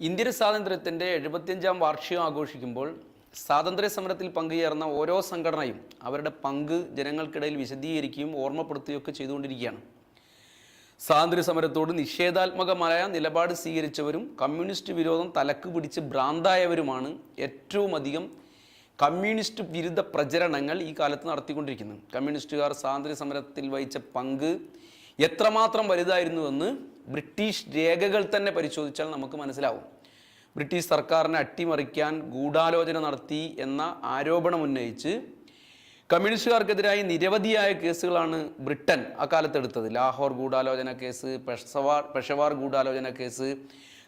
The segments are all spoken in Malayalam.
ഇന്ത്യൻ സ്വാതന്ത്ര്യത്തിൻ്റെ 75-ാം വാർഷികം ആഘോഷിക്കുമ്പോൾ സ്വാതന്ത്ര്യ സമരത്തിൽ പങ്കുചേർന്ന ഓരോ സംഘടനയും അവരുടെ പങ്ക് ജനങ്ങൾക്കിടയിൽ വിശദീകരിക്കുകയും ഓർമ്മപ്പെടുത്തുകയൊക്കെ ചെയ്തുകൊണ്ടിരിക്കുകയാണ്. സ്വാതന്ത്ര്യ സമരത്തോട് നിഷേധാത്മകമായ നിലപാട് സ്വീകരിച്ചവരും കമ്മ്യൂണിസ്റ്റ് വിരോധം തലക്ക് പിടിച്ച് ഭ്രാന്തായവരുമാണ് ഏറ്റവും അധികം കമ്മ്യൂണിസ്റ്റ് വിരുദ്ധ പ്രചരണങ്ങൾ ഈ കാലത്ത് നടത്തിക്കൊണ്ടിരിക്കുന്നത്. കമ്മ്യൂണിസ്റ്റുകാർ സ്വാതന്ത്ര്യ സമരത്തിൽ വഹിച്ച പങ്ക് എത്രമാത്രം വലുതായിരുന്നുവെന്ന് ബ്രിട്ടീഷ് രേഖകൾ തന്നെ പരിശോധിച്ചാൽ നമുക്ക് മനസ്സിലാവും. ബ്രിട്ടീഷ് സർക്കാരിനെ അട്ടിമറിക്കാൻ ഗൂഢാലോചന നടത്തി എന്ന ആരോപണം ഉന്നയിച്ച് കമ്മ്യൂണിസ്റ്റുകാർക്കെതിരായി നിരവധിയായ കേസുകളാണ് ബ്രിട്ടൻ അക്കാലത്തെടുത്തത്. ലാഹോർ ഗൂഢാലോചന കേസ്, പെഷവാർ ഗൂഢാലോചന കേസ്,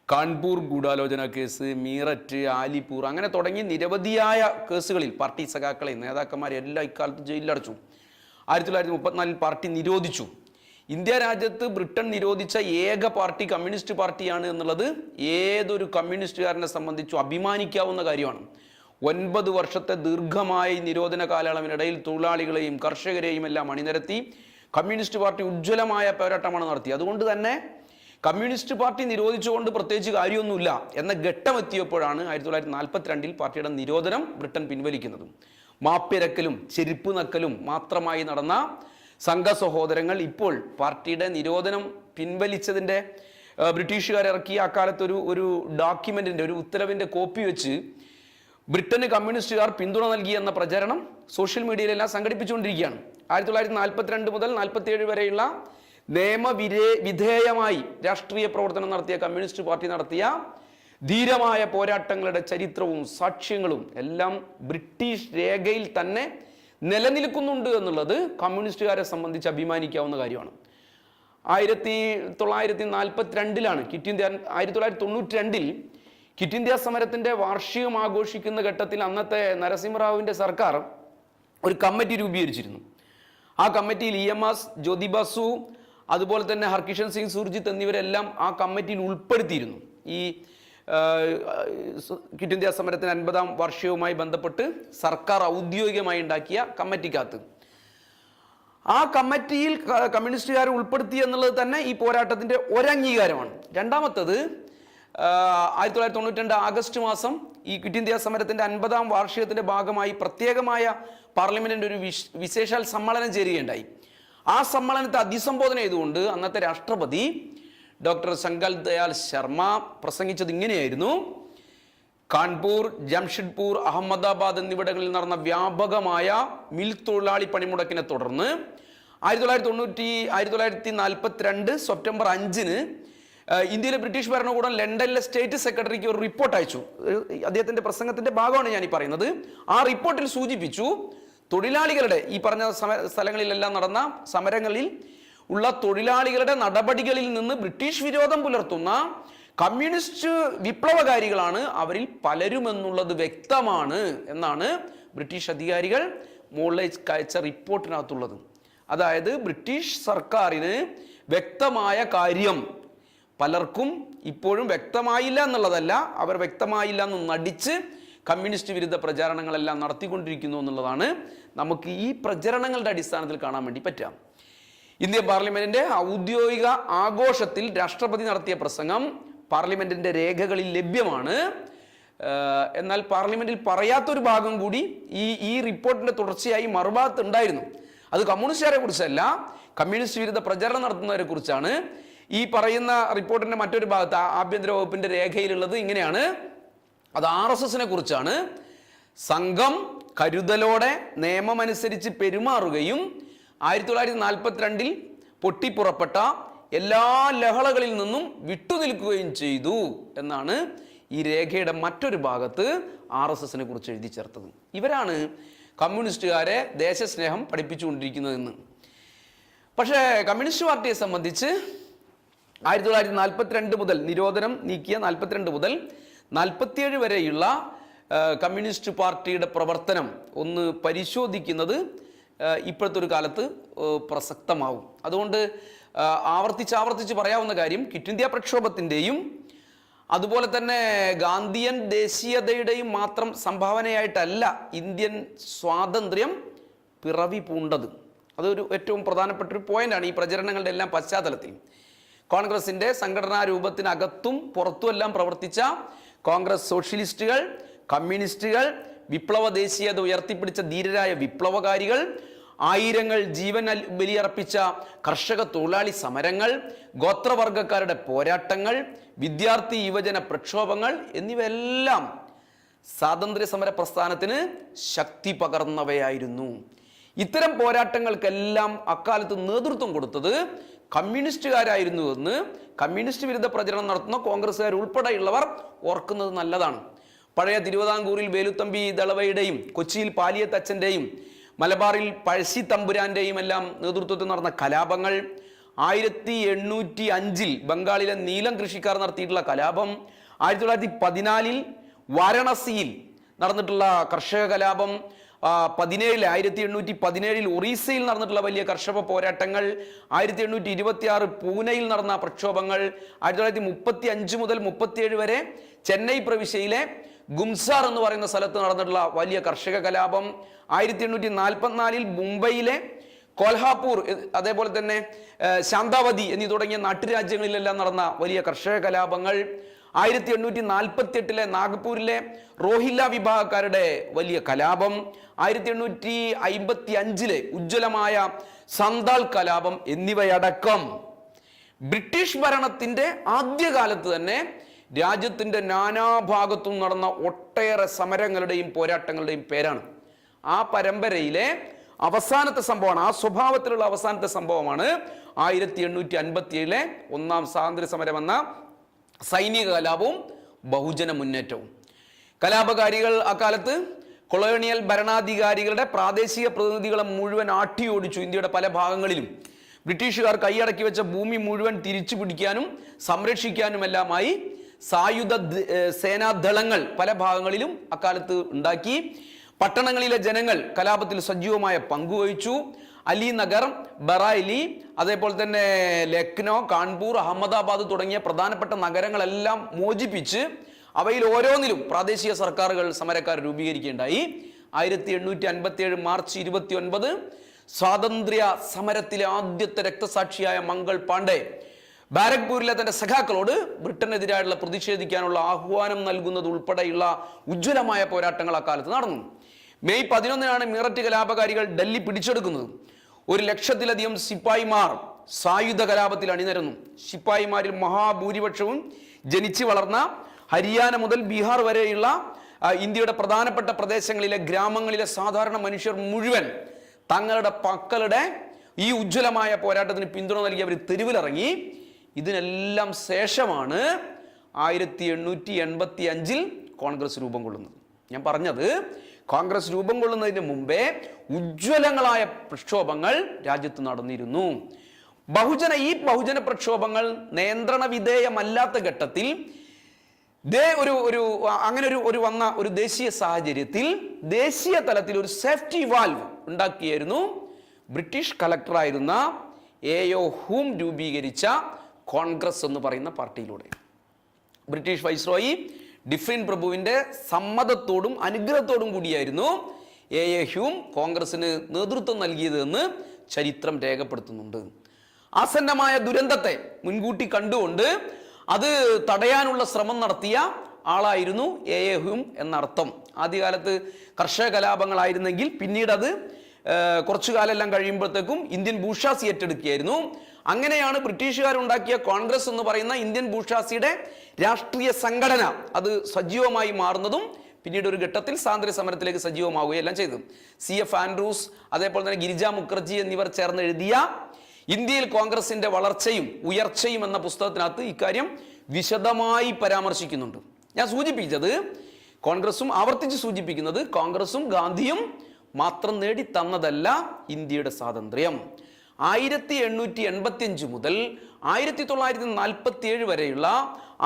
കാൺപൂർ ഗൂഢാലോചന കേസ്, മീററ്റ്, ആലിപ്പൂർ, അങ്ങനെ തുടങ്ങി നിരവധിയായ കേസുകളിൽ പാർട്ടി സഖാക്കളെ നേതാക്കന്മാരെ എല്ലാം ഇക്കാലത്ത് ജയിലിലടച്ചു. 1934 പാർട്ടി നിരോധിച്ചു. ഇന്ത്യ രാജ്യത്ത് ബ്രിട്ടൻ നിരോധിച്ച ഏക പാർട്ടി കമ്മ്യൂണിസ്റ്റ് പാർട്ടിയാണ് എന്നുള്ളത് ഏതൊരു കമ്മ്യൂണിസ്റ്റുകാരനെ സംബന്ധിച്ചും അഭിമാനിക്കാവുന്ന കാര്യമാണ്. 9 വർഷത്തെ ദീർഘമായ നിരോധന കാലയളവിനിടയിൽ തൊഴിലാളികളെയും കർഷകരെയും എല്ലാം അണിനിരത്തി കമ്മ്യൂണിസ്റ്റ് പാർട്ടി ഉജ്ജ്വലമായ പോരാട്ടമാണ് നടത്തി. അതുകൊണ്ട് തന്നെ കമ്മ്യൂണിസ്റ്റ് പാർട്ടി നിരോധിച്ചുകൊണ്ട് പ്രത്യേകിച്ച് കാര്യമൊന്നുമില്ല എന്ന ഘട്ടമെത്തിയപ്പോഴാണ് 1942 പാർട്ടിയുടെ നിരോധനം ബ്രിട്ടൻ പിൻവലിക്കുന്നത്. മാപ്പിരക്കലും ചെരുപ്പ് നക്കലും മാത്രമായി നടന്ന സംഘ സഹോദരങ്ങൾ ഇപ്പോൾ പാർട്ടിയുടെ നിരോധനം പിൻവലിച്ചതിൻ്റെ ബ്രിട്ടീഷുകാർ ഇറക്കിയ അക്കാലത്ത് ഒരു ഡോക്യുമെന്റിന്റെ ഒരു ഉത്തരവിന്റെ കോപ്പി വെച്ച് ബ്രിട്ടന് കമ്മ്യൂണിസ്റ്റുകാർ പിന്തുണ നൽകി എന്ന പ്രചരണം സോഷ്യൽ മീഡിയയിലെല്ലാം സംഘടിപ്പിച്ചുകൊണ്ടിരിക്കുകയാണ്. 1942 മുതൽ 1947 വരെയുള്ള നിയമവിധേയമായി രാഷ്ട്രീയ പ്രവർത്തനം നടത്തിയ കമ്മ്യൂണിസ്റ്റ് പാർട്ടി നടത്തിയ ധീരമായ പോരാട്ടങ്ങളുടെ ചരിത്രവും സാക്ഷ്യങ്ങളും എല്ലാം ബ്രിട്ടീഷ് രേഖയിൽ തന്നെ നിലനിൽക്കുന്നുണ്ട് എന്നുള്ളത് കമ്മ്യൂണിസ്റ്റുകാരെ സംബന്ധിച്ച് അഭിമാനിക്കാവുന്ന കാര്യമാണ്. 1942 ക്വിറ്റ് ഇന്ത്യ 1992 ക്വിറ്റ് ഇന്ത്യ സമരത്തിന്റെ വാർഷികം ആഘോഷിക്കുന്ന ഘട്ടത്തിൽ അന്നത്തെ നരസിംഹറാവുവിന്റെ സർക്കാർ ഒരു കമ്മിറ്റി രൂപീകരിച്ചിരുന്നു. ആ കമ്മിറ്റിയിൽ EMS, ജ്യോതി ബസു, അതുപോലെ തന്നെ ഹർകിഷൻ സിംഗ് സുർജിത്ത് എന്നിവരെല്ലാം ആ കമ്മിറ്റിയിൽ ഉൾപ്പെടുത്തിയിരുന്നു. ഈ ക്വിറ്റ് ഇന്ത്യ സമരത്തിന് 50-ാം വാർഷികവുമായി ബന്ധപ്പെട്ട് സർക്കാർ ഔദ്യോഗികമായി ഉണ്ടാക്കിയ കമ്മിറ്റിക്കകത്ത് ആ കമ്മിറ്റിയിൽ കമ്മ്യൂണിസ്റ്റുകാരെ ഉൾപ്പെടുത്തി എന്നുള്ളത് തന്നെ ഈ പോരാട്ടത്തിന്റെ ഒരംഗീകാരമാണ്. രണ്ടാമത്തത് 1992 ആഗസ്റ്റ് മാസം ഈ ക്വിറ്റ് ഇന്ത്യ സമരത്തിന്റെ 50-ാം വാർഷികത്തിന്റെ ഭാഗമായി പ്രത്യേകമായ പാർലമെന്റിന്റെ ഒരു വിശേഷാൽ സമ്മേളനം ചേരുകയുണ്ടായി. ആ സമ്മേളനത്തെ അഭിസംബോധന ചെയ്തുകൊണ്ട് അന്നത്തെ രാഷ്ട്രപതി ഡോക്ടർ ശങ്കൽ ദയാൽ ശർമ്മ പ്രസംഗിച്ചത് ഇങ്ങനെയായിരുന്നു: കാൺപൂർ, ജംഷഡ്പൂർ, അഹമ്മദാബാദ് എന്നിവിടങ്ങളിൽ നടന്ന വ്യാപകമായ മിൽ തൊഴിലാളി പണിമുടക്കിനെ തുടർന്ന് 1942 സെപ്റ്റംബർ 5-ന് ഇന്ത്യയിലെ ബ്രിട്ടീഷ് ഭരണകൂടം ലണ്ടനിലെ സ്റ്റേറ്റ് സെക്രട്ടറിക്ക് ഒരു റിപ്പോർട്ട് അയച്ചു. അദ്ദേഹത്തിന്റെ പ്രസംഗത്തിന്റെ ഭാഗമാണ് ഞാൻ ഈ പറയുന്നത്. ആ റിപ്പോർട്ടിൽ സൂചിപ്പിച്ചു, തൊഴിലാളികളുടെ ഈ പറഞ്ഞ സ്ഥലങ്ങളിലെല്ലാം നടന്ന സമരങ്ങളിൽ ഉള്ള തൊഴിലാളികളുടെ നടപടികളിൽ നിന്ന് ബ്രിട്ടീഷ് വിരോധം പുലർത്തുന്ന കമ്മ്യൂണിസ്റ്റ് വിപ്ലവകാരികളാണ് അവരിൽ പലരും എന്നുള്ളത് വ്യക്തമാണ് എന്നാണ് ബ്രിട്ടീഷ് അധികാരികൾ മുകളിൽ അയച്ച റിപ്പോർട്ടിനകത്തുള്ളത്. അതായത് ബ്രിട്ടീഷ് സർക്കാരിന് വ്യക്തമായ കാര്യം പലർക്കും ഇപ്പോഴും വ്യക്തമായില്ല എന്നുള്ളതല്ല, അവർ വ്യക്തമായില്ല എന്ന് നടിച്ച് കമ്മ്യൂണിസ്റ്റ് വിരുദ്ധ പ്രചാരണങ്ങളെല്ലാം നടത്തിക്കൊണ്ടിരിക്കുന്നു എന്നുള്ളതാണ് നമുക്ക് ഈ പ്രചരണങ്ങളുടെ അടിസ്ഥാനത്തിൽ കാണാൻ വേണ്ടി പറ്റാം. ഇന്ത്യൻ പാർലമെന്റിന്റെ ഔദ്യോഗിക ആഘോഷത്തിൽ രാഷ്ട്രപതി നടത്തിയ പ്രസംഗം പാർലമെന്റിന്റെ രേഖകളിൽ ലഭ്യമാണ്. എന്നാൽ പാർലമെന്റിൽ പറയാത്തൊരു ഭാഗം കൂടി ഈ റിപ്പോർട്ടിന്റെ തുടർച്ചയായി മറുഭാഗത്ത് ഉണ്ടായിരുന്നു. അത് കമ്മ്യൂണിസ്റ്റുകാരെ കുറിച്ചല്ല, കമ്മ്യൂണിസ്റ്റ് വിരുദ്ധ പ്രചരണം നടത്തുന്നവരെ കുറിച്ചാണ്. ഈ പറയുന്ന റിപ്പോർട്ടിന്റെ മറ്റൊരു ഭാഗത്ത് ആഭ്യന്തര വകുപ്പിന്റെ രേഖയിലുള്ളത് ഇങ്ങനെയാണ്: അത് RSSനെ കുറിച്ചാണ്. സംഘം കരുതലോടെ നിയമമനുസരിച്ച് പെരുമാറുകയും 1942 പൊട്ടിപ്പുറപ്പെട്ട എല്ലാ ലഹളകളിൽ നിന്നും വിട്ടുനിൽക്കുകയും ചെയ്തു എന്നാണ് ഈ രേഖയുടെ മറ്റൊരു ഭാഗത്ത് RSSനെ കുറിച്ച് എഴുതി ചേർത്തത്. ഇവരാണ് കമ്മ്യൂണിസ്റ്റുകാരെ ദേശസ്നേഹം പഠിപ്പിച്ചുകൊണ്ടിരിക്കുന്നതെന്ന്. പക്ഷേ കമ്മ്യൂണിസ്റ്റ് പാർട്ടിയെ സംബന്ധിച്ച് 1942 മുതൽ നിരോധനം നീക്കിയ 42 മുതൽ 47 വരെയുള്ള കമ്മ്യൂണിസ്റ്റ് പാർട്ടിയുടെ പ്രവർത്തനം ഒന്ന് പരിശോധിക്കുന്നത് ഇപ്പോഴത്തെ ഒരു കാലത്ത് പ്രസക്തമാവും. അതുകൊണ്ട് ആവർത്തിച്ച് പറയാവുന്ന കാര്യം, ക്വിറ്റ് ഇന്ത്യ പ്രക്ഷോഭത്തിൻ്റെയും അതുപോലെ തന്നെ ഗാന്ധിയൻ ദേശീയതയുടെയും മാത്രം സംഭാവനയായിട്ടല്ല ഇന്ത്യൻ സ്വാതന്ത്ര്യം പിറവി പൂണ്ടത്. അതൊരു ഏറ്റവും പ്രധാനപ്പെട്ട ഒരു പോയിന്റാണ് ഈ പ്രചരണങ്ങളുടെ എല്ലാം പശ്ചാത്തലത്തിൽ. കോൺഗ്രസിന്റെ സംഘടനാ രൂപത്തിനകത്തും പുറത്തുമെല്ലാം പ്രവർത്തിച്ച കോൺഗ്രസ് സോഷ്യലിസ്റ്റുകൾ, കമ്മ്യൂണിസ്റ്റുകൾ, വിപ്ലവ ദേശീയത ഉയർത്തിപ്പിടിച്ച ധീരരായ വിപ്ലവകാരികൾ, ആയിരങ്ങൾ ജീവൻ ബലിയർപ്പിച്ച കർഷക തൊഴിലാളി സമരങ്ങൾ, ഗോത്രവർഗക്കാരുടെ പോരാട്ടങ്ങൾ, വിദ്യാർത്ഥി യുവജന പ്രക്ഷോഭങ്ങൾ എന്നിവയെല്ലാം സ്വാതന്ത്ര്യ സമര പ്രസ്ഥാനത്തിന് ശക്തി പകർന്നവയായിരുന്നു. ഇത്തരം പോരാട്ടങ്ങൾക്കെല്ലാം അക്കാലത്ത് നേതൃത്വം കൊടുത്തത് കമ്മ്യൂണിസ്റ്റുകാരായിരുന്നുവെന്ന് കമ്മ്യൂണിസ്റ്റ് വിരുദ്ധ പ്രചരണം നടത്തുന്ന കോൺഗ്രസ്സുകാർ ഉൾപ്പെടെയുള്ളവർ ഓർക്കുന്നത് നല്ലതാണ്. പഴയ തിരുവിതാംകൂറിൽ വേലുത്തമ്പി ദളവയുടെയും കൊച്ചിയിൽ പാലിയത്തച്ഛൻ്റെയും മലബാറിൽ പഴശ്ശി തമ്പുരാൻ്റെയും എല്ലാം നേതൃത്വത്തിൽ നടന്ന കലാപങ്ങൾ, 1805 ബംഗാളിലെ നീലം കൃഷിക്കാർ നടത്തിയിട്ടുള്ള കലാപം, 1914 വാരണസിയിൽ നടന്നിട്ടുള്ള കർഷക കലാപം, 1817 ഒറീസയിൽ നടന്നിട്ടുള്ള വലിയ കർഷക പോരാട്ടങ്ങൾ, 1826 പൂനെയിൽ നടന്ന പ്രക്ഷോഭങ്ങൾ, 1935 മുതൽ 37 വരെ ചെന്നൈ പ്രവിശ്യയിലെ ഗുംസാർ എന്ന് പറയുന്ന സ്ഥലത്ത് നടന്നിട്ടുള്ള വലിയ കർഷക കലാപം, 1844 മുംബൈയിലെ കോൽഹാപൂർ, അതേപോലെ തന്നെ ശാന്താവതി എന്നീ തുടങ്ങിയ നാട്ടുരാജ്യങ്ങളിലെല്ലാം നടന്ന വലിയ കർഷക കലാപങ്ങൾ, 1848 നാഗ്പൂരിലെ റോഹില്ല വിഭാഗക്കാരുടെ വലിയ കലാപം, 1855 ഉജ്ജ്വലമായ സന്താൾ കലാപം എന്നിവയടക്കം ബ്രിട്ടീഷ് ഭരണത്തിന്റെ ആദ്യകാലത്ത് തന്നെ രാജ്യത്തിന്റെ നാനാഭാഗത്തും നടന്ന ഒട്ടേറെ സമരങ്ങളുടെയും പോരാട്ടങ്ങളുടെയും പേരാണ്. ആ പരമ്പരയിലെ അവസാനത്തെ സംഭവമാണ്, ആ സ്വഭാവത്തിലുള്ള അവസാനത്തെ സംഭവമാണ് 1857 ഒന്നാം സ്വാതന്ത്ര്യ സമരം എന്ന സൈനിക കലാപവും ബഹുജന മുന്നേറ്റവും. കലാപകാരികൾ അക്കാലത്ത് കൊളോണിയൽ ഭരണാധികാരികളുടെ പ്രാദേശിക പ്രതിനിധികളെ മുഴുവൻ ആട്ടിയോടിച്ചു. ഇന്ത്യയുടെ പല ഭാഗങ്ങളിലും ബ്രിട്ടീഷുകാർ കൈയടക്കി വെച്ച ഭൂമി മുഴുവൻ തിരിച്ചു പിടിക്കാനും സംരക്ഷിക്കാനുമെല്ലാമായി സായുധ സേനാദളങ്ങൾ പല ഭാഗങ്ങളിലും അക്കാലത്ത് ഉണ്ടാക്കി. പട്ടണങ്ങളിലെ ജനങ്ങൾ കലാപത്തിൽ സജീവമായ പങ്കുവഹിച്ചു. അലിനഗർ, ബറൈലി, അതേപോലെ തന്നെ ലക്നോ, കാൺപൂർ, അഹമ്മദാബാദ് തുടങ്ങിയ പ്രധാനപ്പെട്ട നഗരങ്ങളെല്ലാം മോചിപ്പിച്ച് അവയിൽ ഓരോന്നിലും പ്രാദേശിക സർക്കാരുകൾ സമരക്കാർ രൂപീകരിക്കുകയുണ്ടായി. 1857 മാർച്ച് 29 സ്വാതന്ത്ര്യ സമരത്തിലെ ആദ്യത്തെ രക്തസാക്ഷിയായ മംഗൾ പാണ്ഡെ ബാരക്പൂരിലെ തന്റെ സഖാക്കളോട് ബ്രിട്ടനെതിരായുള്ള പ്രതിഷേധിക്കാനുള്ള ആഹ്വാനം നൽകുന്നത് ഉൾപ്പെടെയുള്ള ഉജ്ജ്വലമായ പോരാട്ടങ്ങൾ അക്കാലത്ത് നടന്നു. മെയ് 11 മീററ്റ് കലാപകാരികൾ ഡൽഹി പിടിച്ചെടുക്കുന്നത്. 100,000-ലധികം സിപ്പായിമാർ സായുധ കലാപത്തിൽ അണിനിരന്നു. സിപ്പായിമാരിൽ മഹാഭൂരിപക്ഷവും ജനിച്ചു വളർന്ന ഹരിയാന മുതൽ ബീഹാർ വരെയുള്ള ഇന്ത്യയുടെ പ്രധാനപ്പെട്ട പ്രദേശങ്ങളിലെ ഗ്രാമങ്ങളിലെ സാധാരണ മനുഷ്യർ മുഴുവൻ തങ്ങളുടെ മക്കളുടെ ഈ ഉജ്ജ്വലമായ പോരാട്ടത്തിന് പിന്തുണ നൽകി അവർ തെരുവിലിറങ്ങി. ഇതിനെല്ലാം ശേഷമാണ് 1885 കോൺഗ്രസ് രൂപം കൊള്ളുന്നത്. ഞാൻ പറഞ്ഞത് കോൺഗ്രസ് രൂപം കൊള്ളുന്നതിന് മുമ്പേ ഉജ്ജ്വലങ്ങളായ പ്രക്ഷോഭങ്ങൾ രാജ്യത്ത് നടന്നിരുന്നു. ഈ ബഹുജന പ്രക്ഷോഭങ്ങൾ നിയന്ത്രണ വിധേയമല്ലാത്ത ഘട്ടത്തിൽ അങ്ങനെ വന്ന ഒരു ദേശീയ സാഹചര്യത്തിൽ ദേശീയ തലത്തിൽ ഒരു സേഫ്റ്റി വാൽവ് ഉണ്ടാക്കിയായിരുന്നു ബ്രിട്ടീഷ് കളക്ടറായിരുന്ന എ.ഒ. ഹൂം രൂപീകരിച്ച കോൺഗ്രസ് എന്ന് പറയുന്ന പാർട്ടിയിലൂടെ. ബ്രിട്ടീഷ് വൈസ്രോയി ഡിഫ്രിൻ പ്രഭുവിന്റെ സമ്മതത്തോടും അനുഗ്രഹത്തോടും കൂടിയായിരുന്നു എ.എ. ഹ്യൂം കോൺഗ്രസിന് നേതൃത്വം നൽകിയത് എന്ന് ചരിത്രം രേഖപ്പെടുത്തുന്നുണ്ട്. ആസന്നമായ ദുരന്തത്തെ മുൻകൂട്ടി കണ്ടുകൊണ്ട് അത് തടയാനുള്ള ശ്രമം നടത്തിയ ആളായിരുന്നു എ.എ. ഹ്യൂം എന്നർത്ഥം. ആദ്യകാലത്ത് കർഷക കലാപങ്ങളായിരുന്നെങ്കിൽ പിന്നീട് അത് കുറച്ചു കാലമെല്ലാം കഴിയുമ്പോഴത്തേക്കും ഇന്ത്യൻ ബൂർഷാസി ഏറ്റെടുക്കുകയായിരുന്നു. അങ്ങനെയാണ് ബ്രിട്ടീഷുകാരുണ്ടാക്കിയ കോൺഗ്രസ് എന്ന് പറയുന്ന ഇന്ത്യൻ ബൂർഷാസിയുടെ രാഷ്ട്രീയ സംഘടന അത് സജീവമായി മാറുന്നതും പിന്നീട് ഒരു ഘട്ടത്തിൽ സ്വാതന്ത്ര്യ സമരത്തിലേക്ക് സജീവമാവുകയെല്ലാം ചെയ്തു. C.F. ആൻഡ്രൂസ്, അതേപോലെ തന്നെ ഗിരിജ മുഖർജി എന്നിവർ ചേർന്ന് എഴുതിയ ഇന്ത്യയിൽ കോൺഗ്രസിന്റെ വളർച്ചയും ഉയർച്ചയും എന്ന പുസ്തകത്തിനകത്ത് ഇക്കാര്യം വിശദമായി പരാമർശിക്കുന്നുണ്ട്. ഞാൻ സൂചിപ്പിച്ചത് കോൺഗ്രസും ആവർത്തിച്ച് സൂചിപ്പിക്കുന്നത് കോൺഗ്രസും ഗാന്ധിയും മാത്രം നേടി തന്നതല്ല ഇന്ത്യയുടെ സ്വാതന്ത്ര്യം. 1885 മുതൽ 1947 വരെയുള്ള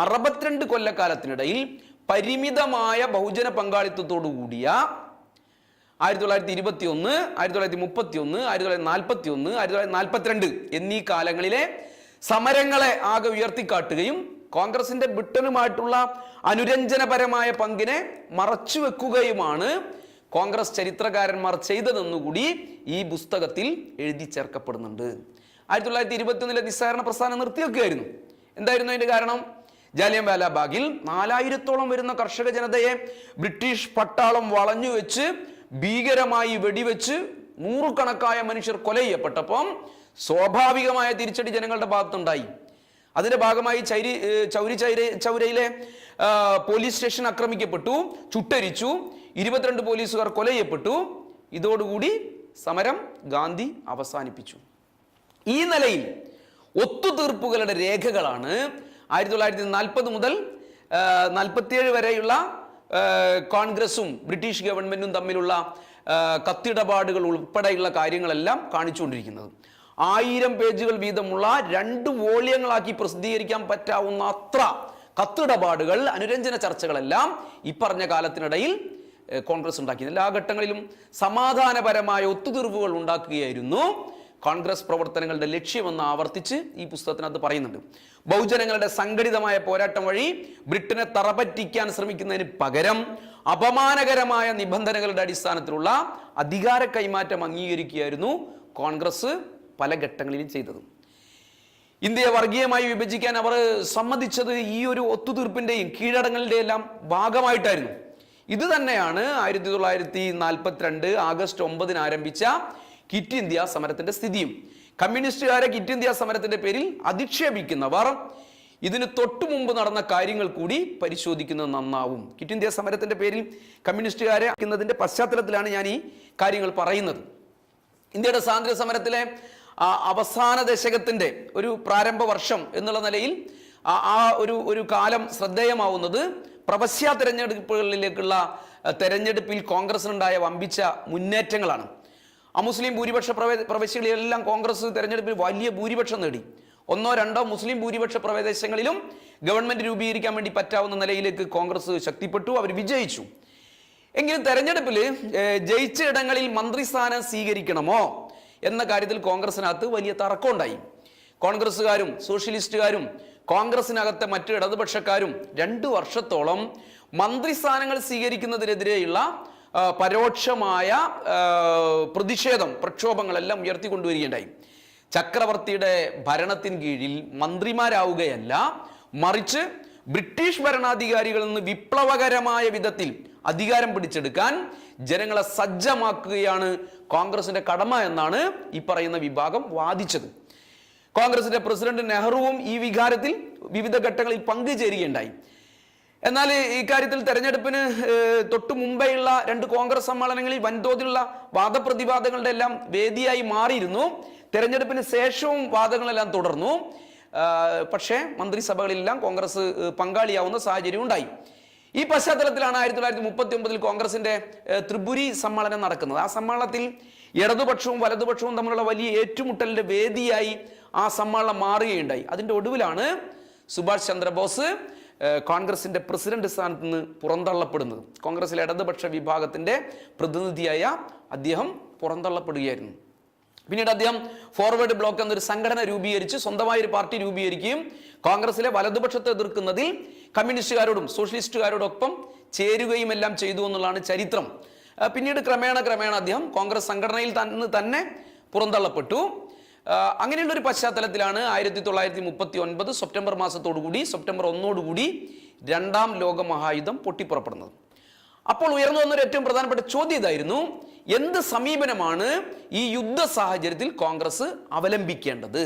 62 കൊല്ലക്കാലത്തിനിടയിൽ പരിമിതമായ ബഹുജന പങ്കാളിത്തത്തോടു കൂടിയ 1921, 1931, 1941, 1942 എന്നീ കാലങ്ങളിലെ സമരങ്ങളെ ആകെ ഉയർത്തിക്കാട്ടുകയും കോൺഗ്രസിന്റെ ബ്രിട്ടനുമായിട്ടുള്ള അനുരഞ്ജനപരമായ പങ്കിനെ മറച്ചു വെക്കുകയുമാണ് കോൺഗ്രസ് ചരിത്രകാരന്മാർ ചെയ്തതെന്നുകൂടി ഈ പുസ്തകത്തിൽ എഴുതി ചേർക്കപ്പെടുന്നുണ്ട്. 1921 നിസ്സഹകരണ പ്രസ്ഥാനം നിർത്തിവെക്കുകയായിരുന്നു. എന്തായിരുന്നു അതിന്റെ കാരണം? ജാലിയൻവാല ബാഗിൽ 4000-ഓളം വരുന്ന കർഷക ജനതയെ ബ്രിട്ടീഷ് പട്ടാളം വളഞ്ഞു വെച്ച് ഭീകരമായി വെടിവെച്ച് നൂറുകണക്കായ മനുഷ്യർ കൊല ചെയ്യപ്പെട്ടപ്പം സ്വാഭാവികമായ തിരിച്ചടി ജനങ്ങളുടെ ഭാഗത്തുണ്ടായി. അതിന്റെ ഭാഗമായി ചൗരിയിലെ പോലീസ് സ്റ്റേഷൻ ആക്രമിക്കപ്പെട്ടു, ചുട്ടരിച്ചു, 22 പോലീസുകാർ കൊല ചെയ്യപ്പെട്ടു. ഇതോടുകൂടി സമരം ഗാന്ധി അവസാനിപ്പിച്ചു. ഈ നിലയിൽ ഒത്തുതീർപ്പുകളുടെ രേഖകളാണ് 1940 മുതൽ 47 വരെയുള്ള കോൺഗ്രസും ബ്രിട്ടീഷ് ഗവൺമെന്റും തമ്മിലുള്ള കത്തിടപാടുകൾ ഉൾപ്പെടെയുള്ള കാര്യങ്ങളെല്ലാം കാണിച്ചുകൊണ്ടിരിക്കുന്നത്. 1000 പേജുകൾ വീതമുള്ള 2 വോള്യങ്ങളാക്കി പ്രസിദ്ധീകരിക്കാൻ പറ്റാവുന്ന അത്ര കത്തിടപാടുകൾ, അനുരഞ്ജന ചർച്ചകളെല്ലാം ഈ പറഞ്ഞ കാലത്തിനിടയിൽ കോൺഗ്രസ് ഉണ്ടാക്കി. എല്ലാ ഘട്ടങ്ങളിലും സമാധാനപരമായ ഒത്തുതീർപ്പുകൾ ഉണ്ടാക്കുകയായിരുന്നു കോൺഗ്രസ് പ്രവർത്തനങ്ങളുടെ ലക്ഷ്യമെന്ന് ആവർത്തിച്ച് ഈ പുസ്തകത്തിനകത്ത് പറയുന്നുണ്ട്. ബഹുജനങ്ങളുടെ സംഘടിതമായ പോരാട്ടം വഴി ബ്രിട്ടനെ തറപറ്റിക്കാൻ ശ്രമിക്കുന്നതിന് പകരം അപമാനകരമായ നിബന്ധനകളുടെ അടിസ്ഥാനത്തിലുള്ള അധികാര കൈമാറ്റം അംഗീകരിക്കുകയായിരുന്നു കോൺഗ്രസ് പല ഘട്ടങ്ങളിലും ചെയ്തത്. ഇന്ത്യയെ വർഗീയമായി വിഭജിക്കാൻ അവർ സമ്മതിച്ചത് ഈ ഒരു ഒത്തുതീർപ്പിന്റെയും കീഴടങ്ങലിന്റെ എല്ലാം ഭാഗമായിട്ടായിരുന്നു. ഇത് തന്നെയാണ് 1942 ആഗസ്റ്റ് 9 ആരംഭിച്ച ക്വിറ്റ് ഇന്ത്യ സമരത്തിന്റെ സ്ഥിതിയും. കമ്മ്യൂണിസ്റ്റുകാരെ ക്വിറ്റ് ഇന്ത്യ സമരത്തിന്റെ പേരിൽ അധിക്ഷേപിക്കുന്നവർ ഇതിന് തൊട്ടു മുമ്പ് നടന്ന കാര്യങ്ങൾ കൂടി പരിശോധിക്കുന്നത് നന്നാവും. ക്വിറ്റ് ഇന്ത്യ സമരത്തിന്റെ പേരിൽ കമ്മ്യൂണിസ്റ്റുകാരെ ആക്കുന്നതിന്റെ പശ്ചാത്തലത്തിലാണ് ഞാൻ ഈ കാര്യങ്ങൾ പറയുന്നത്. ഇന്ത്യയുടെ സ്വാതന്ത്ര്യ സമരത്തിലെ അവസാന ദശകത്തിന്റെ ഒരു പ്രാരംഭ വർഷം എന്നുള്ള നിലയിൽ ഒരു കാലം ശ്രദ്ധേയമാവുന്നത് പ്രവശ്യ തെരഞ്ഞെടുപ്പുകളിലേക്കുള്ള തെരഞ്ഞെടുപ്പിൽ കോൺഗ്രസിനുണ്ടായ വമ്പിച്ച മുന്നേറ്റങ്ങളാണ്. അമുസ്ലിം ഭൂരിപക്ഷ പ്രവശ്യകളിലെല്ലാം കോൺഗ്രസ് തെരഞ്ഞെടുപ്പിൽ വലിയ ഭൂരിപക്ഷം നേടി. 1-2 മുസ്ലിം ഭൂരിപക്ഷ പ്രദേശങ്ങളിലും ഗവൺമെന്റ് രൂപീകരിക്കാൻ വേണ്ടി പറ്റാവുന്ന നിലയിലേക്ക് കോൺഗ്രസ് ശക്തിപ്പെട്ടു, അവർ വിജയിച്ചു. എങ്കിലും തെരഞ്ഞെടുപ്പിൽ ജയിച്ച ഇടങ്ങളിൽ മന്ത്രിസ്ഥാനം സ്വീകരിക്കണമോ എന്ന കാര്യത്തിൽ കോൺഗ്രസിനകത്ത് വലിയ തർക്കമുണ്ടായി. കോൺഗ്രസ്സുകാരും സോഷ്യലിസ്റ്റുകാരും കോൺഗ്രസിനകത്തെ മറ്റു ഇടതുപക്ഷക്കാരും 2 വർഷത്തോളം മന്ത്രിസ്ഥാനങ്ങൾ സ്വീകരിക്കുന്നതിനെതിരെയുള്ള പരോക്ഷമായ പ്രതിഷേധം, പ്രക്ഷോഭങ്ങളെല്ലാം ഉയർത്തിക്കൊണ്ടുവരികയുണ്ടായി. ചക്രവർത്തിയുടെ ഭരണത്തിന് കീഴിൽ മന്ത്രിമാരാവുകയല്ല, മറിച്ച് ബ്രിട്ടീഷ് ഭരണാധികാരികളിൽ നിന്ന് വിപ്ലവകരമായ വിധത്തിൽ അധികാരം പിടിച്ചെടുക്കാൻ ജനങ്ങളെ സജ്ജമാക്കുകയാണ് കോൺഗ്രസിന്റെ കടമ എന്നാണ് ഈ പറയുന്ന വിഭാഗം വാദിച്ചത്. കോൺഗ്രസിന്റെ പ്രസിഡന്റ് നെഹ്റുവും ഈ വികാരത്തിൽ വിവിധ ഘട്ടങ്ങളിൽ പങ്കുചേരുകയുണ്ടായി. എന്നാൽ ഇക്കാര്യത്തിൽ തെരഞ്ഞെടുപ്പിന് തൊട്ടു മുമ്പെയുള്ള 2 കോൺഗ്രസ് സമ്മേളനങ്ങളിൽ വൻതോതിലുള്ള വാദപ്രതിവാദങ്ങളുടെ എല്ലാം വേദിയായി മാറിയിരുന്നു. തെരഞ്ഞെടുപ്പിന് ശേഷവും വാദങ്ങളെല്ലാം തുടർന്നു. പക്ഷേ മന്ത്രിസഭകളിലെല്ലാം കോൺഗ്രസ് പങ്കാളിയാവുന്ന സാഹചര്യം ഉണ്ടായി. ഈ പശ്ചാത്തലത്തിലാണ് 1939 കോൺഗ്രസിന്റെ ത്രിപുരി സമ്മേളനം നടക്കുന്നത്. ആ സമ്മേളനത്തിൽ ഇടതുപക്ഷവും വലതുപക്ഷവും തമ്മിലുള്ള വലിയ ഏറ്റുമുട്ടലിന്റെ വേദിയായി ആ സമ്മേളനം മാറുകയുണ്ടായി. അതിന്റെ ഒടുവിലാണ് സുഭാഷ് ചന്ദ്രബോസ് കോൺഗ്രസിന്റെ പ്രസിഡന്റ് സ്ഥാനത്ത് നിന്ന് പുറന്തള്ളപ്പെടുന്നത്. കോൺഗ്രസിലെ ഇടതുപക്ഷ വിഭാഗത്തിന്റെ പ്രതിനിധിയായ അദ്ദേഹം പുറന്തള്ളപ്പെടുകയായിരുന്നു. പിന്നീട് അദ്ദേഹം ഫോർവേഡ് ബ്ലോക്ക് എന്നൊരു സംഘടന രൂപീകരിച്ച് സ്വന്തമായ ഒരു പാർട്ടി രൂപീകരിക്കുകയും കോൺഗ്രസിലെ വലതുപക്ഷത്തെ എതിർക്കുന്നതിൽ കമ്മ്യൂണിസ്റ്റുകാരോടും സോഷ്യലിസ്റ്റുകാരോടൊപ്പം ചേരുകയും എല്ലാം ചെയ്തു എന്നുള്ളതാണ് ചരിത്രം. പിന്നീട് ക്രമേണ അദ്ദേഹം കോൺഗ്രസ് സംഘടനയിൽ തന്നെ പുറന്തള്ളപ്പെട്ടു. അങ്ങനെയുള്ള ഒരു പശ്ചാത്തലത്തിലാണ് 1939 സെപ്റ്റംബർ മാസത്തോടുകൂടി, സെപ്റ്റംബർ 1 2ാം ലോക മഹായുദ്ധം പൊട്ടിപ്പുറപ്പെടുന്നത്. അപ്പോൾ ഉയർന്നു വന്നൊരു ഏറ്റവും പ്രധാനപ്പെട്ട ചോദ്യം ഇതായിരുന്നു: എന്ത് സമീപനമാണ് ഈ യുദ്ധ സാഹചര്യത്തിൽ കോൺഗ്രസ് അവലംബിക്കേണ്ടത്?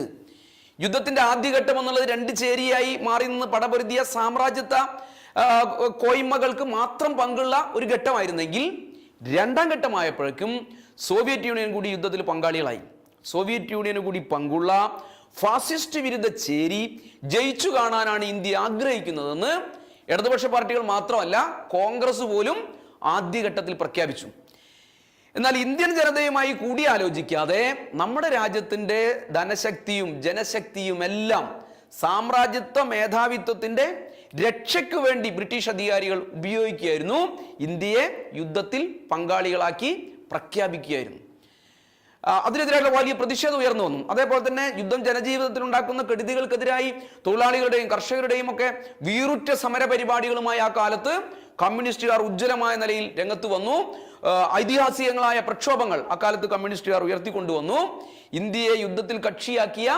യുദ്ധത്തിന്റെ ആദ്യഘട്ടം എന്നുള്ളത് 2 ചേരിയായി മാറി നിന്ന് പടപൊരുതിയ സാമ്രാജ്യത്വ കോയ്മകൾക്ക് മാത്രം പങ്കുള്ള ഒരു ഘട്ടമായിരുന്നെങ്കിൽ 2ാം ഘട്ടമായപ്പോഴേക്കും സോവിയറ്റ് യൂണിയൻ കൂടി യുദ്ധത്തിൽ പങ്കാളികളായി. സോവിയറ്റ് യൂണിയന് കൂടി പങ്കുള്ള ഫാസിസ്റ്റ് വിരുദ്ധ ചേരി ജയിച്ചു കാണാനാണ് ഇന്ത്യ ആഗ്രഹിക്കുന്നതെന്ന് ഇടതുപക്ഷ പാർട്ടികൾ മാത്രമല്ല, കോൺഗ്രസ് പോലും ആദ്യഘട്ടത്തിൽ പ്രഖ്യാപിച്ചു. എന്നാൽ ഇന്ത്യൻ ജനതയുമായി കൂടിയാലോചിക്കാതെ നമ്മുടെ രാജ്യത്തിന്റെ ധനശക്തിയും ജനശക്തിയും എല്ലാം സാമ്രാജ്യത്വ മേധാവിത്വത്തിന്റെ രക്ഷയ്ക്ക് വേണ്ടി ബ്രിട്ടീഷ് അധികാരികൾ ഉപയോഗിക്കുകയായിരുന്നു. ഇന്ത്യയെ യുദ്ധത്തിൽ പങ്കാളികളാക്കി പ്രഖ്യാപിക്കുകയായിരുന്നു. അതിനെതിരായിട്ടുള്ള വലിയ പ്രതിഷേധം ഉയർന്നു വന്നു. അതേപോലെ തന്നെ യുദ്ധം ജനജീവിതത്തിൽ ഉണ്ടാക്കുന്ന കെടുതികൾക്കെതിരായി തൊഴിലാളികളുടെയും കർഷകരുടെയും ഒക്കെ വീറുറ്റ സമര പരിപാടികളുമായി ആ കാലത്ത് കമ്മ്യൂണിസ്റ്റുകാർ ഉജ്ജ്വലമായ നിലയിൽ രംഗത്ത് വന്നു. ഐതിഹാസികങ്ങളായ പ്രക്ഷോഭങ്ങൾ അക്കാലത്ത് കമ്മ്യൂണിസ്റ്റുകാർ ഉയർത്തിക്കൊണ്ടുവന്നു. ഇന്ത്യയെ യുദ്ധത്തിൽ കക്ഷിയാക്കിയ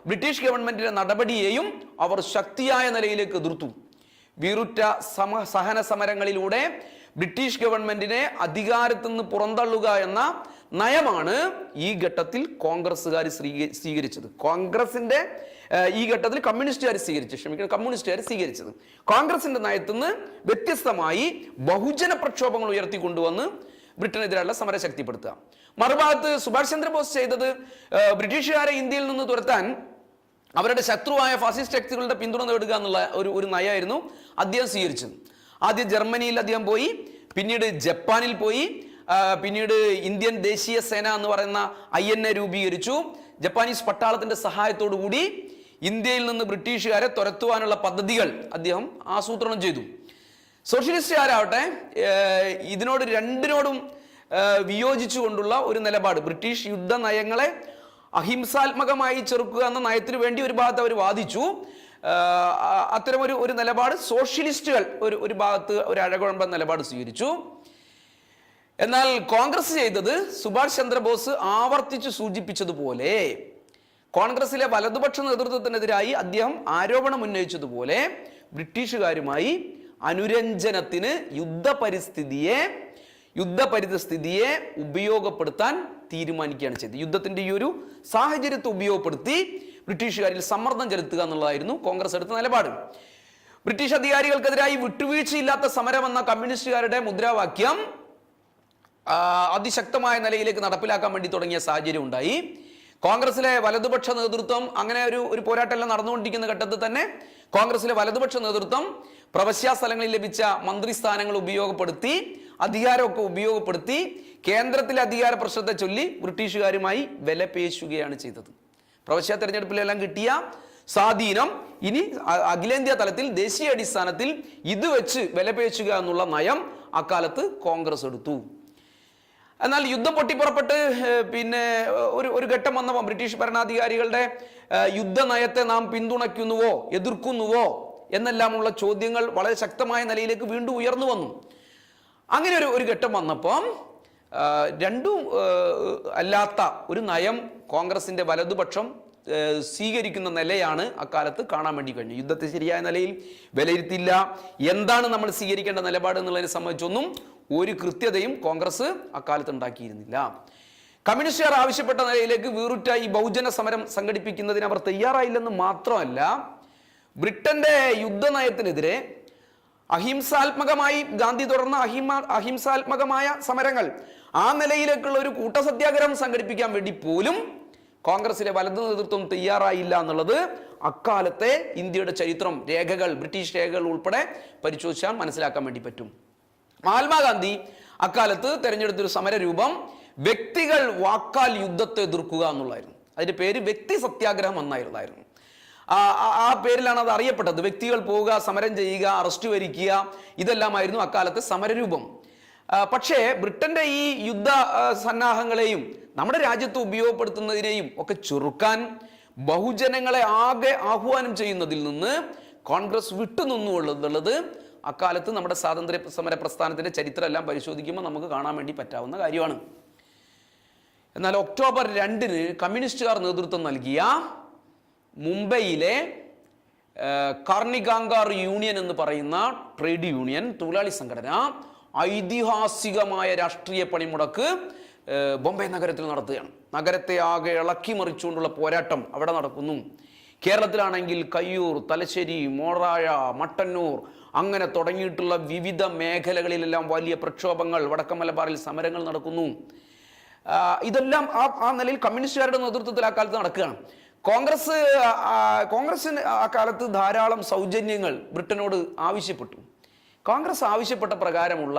ബ്രിട്ടീഷ് ഗവൺമെന്റിന്റെ നടപടിയെയും അവർ ശക്തിയായ നിലയിലേക്ക് എതിർത്തു. വീറുറ്റ സഹന സമരങ്ങളിലൂടെ ബ്രിട്ടീഷ് ഗവൺമെന്റിനെ അധികാരത്തിൽ നിന്ന് പുറന്തള്ളുക എന്ന നയമാണ് ഈ ഘട്ടത്തിൽ കോൺഗ്രസ്സുകാർ സ്വീകരിച്ചത്. കോൺഗ്രസിന്റെ ഈ ഘട്ടത്തിൽ കമ്മ്യൂണിസ്റ്റുകാർ സ്വീകരിച്ചത്. കോൺഗ്രസിന്റെ നയത്തിൽ നിന്ന് വ്യത്യസ്തമായി ബഹുജന പ്രക്ഷോഭങ്ങൾ ഉയർത്തിക്കൊണ്ടുവന്ന് ബ്രിട്ടനെതിരായുള്ള സമരം ശക്തിപ്പെടുത്തുക. മറുഭാഗത്ത് സുഭാഷ് ചന്ദ്രബോസ് ചെയ്തത് ബ്രിട്ടീഷുകാരെ ഇന്ത്യയിൽ നിന്ന് തുരത്താൻ അവരുടെ ശത്രുവായ ഫാസിസ്റ്റ് ശക്തികളുടെ പിന്തുണ നേടുക എന്നുള്ള ഒരു നയമായിരുന്നു അദ്ദേഹം സ്വീകരിച്ചത്. ആദ്യം ജർമ്മനിയിൽ അദ്ദേഹം പോയി, പിന്നീട് ജപ്പാനിൽ പോയി, പിന്നീട് ഇന്ത്യൻ ദേശീയ സേന എന്ന് പറയുന്ന INA രൂപീകരിച്ചു. ജപ്പാനീസ് പട്ടാളത്തിന്റെ സഹായത്തോടു കൂടി ഇന്ത്യയിൽ നിന്ന് ബ്രിട്ടീഷുകാരെ തുരത്തുവാനുള്ള പദ്ധതികൾ അദ്ദേഹം ആസൂത്രണം ചെയ്തു. സോഷ്യലിസ്റ്റുകാരാവട്ടെ ഇതിനോട് രണ്ടിനോടും വിയോജിച്ചുകൊണ്ടുള്ള ഒരു നിലപാട്, ബ്രിട്ടീഷ് യുദ്ധ നയങ്ങളെ അഹിംസാത്മകമായി ചെറുക്കുക എന്ന നയത്തിന് വേണ്ടി ഒരു ഭാഗത്ത് അവർ വാദിച്ചു. അത്തരം ഒരു നിലപാട് സോഷ്യലിസ്റ്റുകൾ ഒരു ഭാഗത്ത് ഒരു അഴകുഴമ്പ നിലപാട് സ്വീകരിച്ചു. എന്നാൽ കോൺഗ്രസ് ചെയ്തത് സുഭാഷ് ചന്ദ്രബോസ് ആവർത്തിച്ച് സൂചിപ്പിച്ചതുപോലെ, കോൺഗ്രസിലെ വലതുപക്ഷ നേതൃത്വത്തിനെതിരായി അദ്ദേഹം ആരോപണം ഉന്നയിച്ചതുപോലെ ബ്രിട്ടീഷുകാരുമായി അനുരഞ്ജനത്തിന് യുദ്ധപരിസ്ഥിതിയെ ഉപയോഗപ്പെടുത്താൻ തീരുമാനിക്കുകയാണ് ചെയ്തത്. യുദ്ധത്തിന്റെ ഈ ഒരു സാഹചര്യത്തെ ഉപയോഗപ്പെടുത്തി ബ്രിട്ടീഷുകാരിൽ സമ്മർദ്ദം ചെലുത്തുക എന്നുള്ളതായിരുന്നു കോൺഗ്രസ് എടുത്ത നിലപാട്. ബ്രിട്ടീഷ് അധികാരികൾക്കെതിരായി വിട്ടുവീഴ്ചയില്ലാത്ത സമരം എന്ന കമ്മ്യൂണിസ്റ്റുകാരുടെ മുദ്രാവാക്യം അതിശക്തമായ നിലയിലേക്ക് നടപ്പിലാക്കാൻ വേണ്ടി തുടങ്ങിയ സാഹചര്യം ഉണ്ടായി. കോൺഗ്രസിലെ വലതുപക്ഷ നേതൃത്വം അങ്ങനെ ഒരു പോരാട്ടമെല്ലാം നടന്നുകൊണ്ടിരിക്കുന്ന ഘട്ടത്തിൽ തന്നെ കോൺഗ്രസിലെ വലതുപക്ഷ നേതൃത്വം പ്രവശ്യ സ്ഥലങ്ങളിൽ ലഭിച്ച മന്ത്രിസ്ഥാനങ്ങൾ ഉപയോഗപ്പെടുത്തി, അധികാരമൊക്കെ ഉപയോഗപ്പെടുത്തി കേന്ദ്രത്തിലെ അധികാര പ്രശ്നത്തെ ചൊല്ലി ബ്രിട്ടീഷുകാരുമായി വിലപേശുകയാണ് ചെയ്തത്. പ്രവശ്യ തെരഞ്ഞെടുപ്പിലെല്ലാം കിട്ടിയ സ്വാധീനം ഇനി അഖിലേന്ത്യാ തലത്തിൽ ദേശീയ അടിസ്ഥാനത്തിൽ ഇത് വെച്ച് വിലപേശുക എന്നുള്ള നയം അക്കാലത്ത് കോൺഗ്രസ് എടുത്തു. എന്നാൽ യുദ്ധം പൊട്ടിപ്പുറപ്പെട്ട് പിന്നെ ഒരു ഘട്ടം വന്നപ്പോൾ ബ്രിട്ടീഷ് ഭരണാധികാരികളുടെ യുദ്ധനയത്തെ നാം പിന്തുണയ്ക്കുന്നുവോ എതിർക്കുന്നുവോ എന്നെല്ലാമുള്ള ചോദ്യങ്ങൾ വളരെ ശക്തമായ നിലയിലേക്ക് വീണ്ടും ഉയർന്നു വന്നു. അങ്ങനെ ഒരു ഘട്ടം വന്നപ്പം രണ്ടും അല്ലാത്ത ഒരു നയം കോൺഗ്രസിന്റെ വലതുപക്ഷം സ്വീകരിക്കുന്ന നിലയാണ് അക്കാലത്ത് കാണാൻ വേണ്ടി കഴിഞ്ഞു. യുദ്ധത്തെ ശരിയായ നിലയിൽ വിലയിരുത്തില്ല, എന്താണ് നമ്മൾ സ്വീകരിക്കേണ്ട നിലപാട് എന്നുള്ളതിനെ സംബന്ധിച്ചൊന്നും ഒരു കൃത്യതയും കോൺഗ്രസ് അക്കാലത്ത് ഉണ്ടാക്കിയിരുന്നില്ല. കമ്മ്യൂണിസ്റ്റുകാർ ആവശ്യപ്പെട്ട നിലയിലേക്ക് വീറുറ്റ ഈ ബഹുജന സമരം സംഘടിപ്പിക്കുന്നതിന് അവർ തയ്യാറായില്ലെന്ന് മാത്രമല്ല, ബ്രിട്ടന്റെ യുദ്ധനയത്തിനെതിരെ അഹിംസാത്മകമായി ഗാന്ധി തുടർന്ന അഹിംസാത്മകമായ സമരങ്ങൾ, ആ നിലയിലേക്കുള്ള ഒരു കൂട്ടസത്യാഗ്രഹം സംഘടിപ്പിക്കാൻ വേണ്ടി പോലും കോൺഗ്രസിലെ വലതു നേതൃത്വം തയ്യാറായില്ല എന്നുള്ളത് അക്കാലത്തെ ഇന്ത്യയുടെ ചരിത്രം, രേഖകൾ, ബ്രിട്ടീഷ് രേഖകൾ ഉൾപ്പെടെ പരിശോധിച്ചാൽ മനസ്സിലാക്കാൻ വേണ്ടി പറ്റും. മഹാത്മാഗാന്ധി അക്കാലത്ത് തെരഞ്ഞെടുത്തൊരു സമരരൂപം വ്യക്തികൾ വാക്കാൽ യുദ്ധത്തെ എതിർക്കുക എന്നുള്ളതായിരുന്നു. അതിന്റെ പേര് വ്യക്തി സത്യാഗ്രഹം എന്നായിരുന്നായിരുന്നു. ആ പേരിലാണ് അത് അറിയപ്പെട്ടത്. വ്യക്തികൾ പോവുക, സമരം ചെയ്യുക, അറസ്റ്റ് വരിക്കുക, ഇതെല്ലാമായിരുന്നു അക്കാലത്തെ സമരരൂപം. പക്ഷേ ബ്രിട്ടന്റെ ഈ യുദ്ധ സന്നാഹങ്ങളെയും നമ്മുടെ രാജ്യത്ത് ഉപയോഗപ്പെടുത്തുന്നതിനെയും ഒക്കെ ചെറുക്കാൻ ബഹുജനങ്ങളെ ആകെ ആഹ്വാനം ചെയ്യുന്നതിൽ നിന്ന് കോൺഗ്രസ് വിട്ടുനിന്നു എന്നുള്ളത് അക്കാലത്ത് നമ്മുടെ സ്വാതന്ത്ര്യ സമര പ്രസ്ഥാനത്തിന്റെ ചരിത്രം എല്ലാം പരിശോധിക്കുമ്പോൾ നമുക്ക് കാണാൻ വേണ്ടി പറ്റാവുന്ന കാര്യമാണ്. എന്നാൽ ഒക്ടോബർ 2 കമ്മ്യൂണിസ്റ്റുകാർ നേതൃത്വം നൽകിയ മുംബൈയിലെ കാർണികാങ്കാർ യൂണിയൻ എന്ന് പറയുന്ന ട്രേഡ് യൂണിയൻ തൊഴിലാളി സംഘടന ഐതിഹാസികമായ രാഷ്ട്രീയ പണിമുടക്ക് ബോംബെ നഗരത്തിൽ നടത്തുകയാണ്. നഗരത്തെ ആകെ ഇളക്കി മറിച്ചുകൊണ്ടുള്ള പോരാട്ടം അവിടെ നടക്കുന്നു. കേരളത്തിലാണെങ്കിൽ കയ്യൂർ, തലശ്ശേരി, മോറാഴ, മട്ടന്നൂർ അങ്ങനെ തുടങ്ങിയിട്ടുള്ള വിവിധ മേഖലകളിലെല്ലാം വലിയ പ്രക്ഷോഭങ്ങൾ, വടക്കൻ മലബാറിൽ സമരങ്ങൾ നടക്കുന്നു. ഇതെല്ലാം ആ നിലയിൽ കമ്മ്യൂണിസ്റ്റുകാരുടെ നേതൃത്വത്തിൽ ആ കാലത്ത് നടക്കുകയാണ്. കോൺഗ്രസിന് ആ കാലത്ത് ധാരാളം സൗജന്യങ്ങൾ ബ്രിട്ടനോട് ആവശ്യപ്പെട്ടു. കോൺഗ്രസ് ആവശ്യപ്പെട്ട പ്രകാരമുള്ള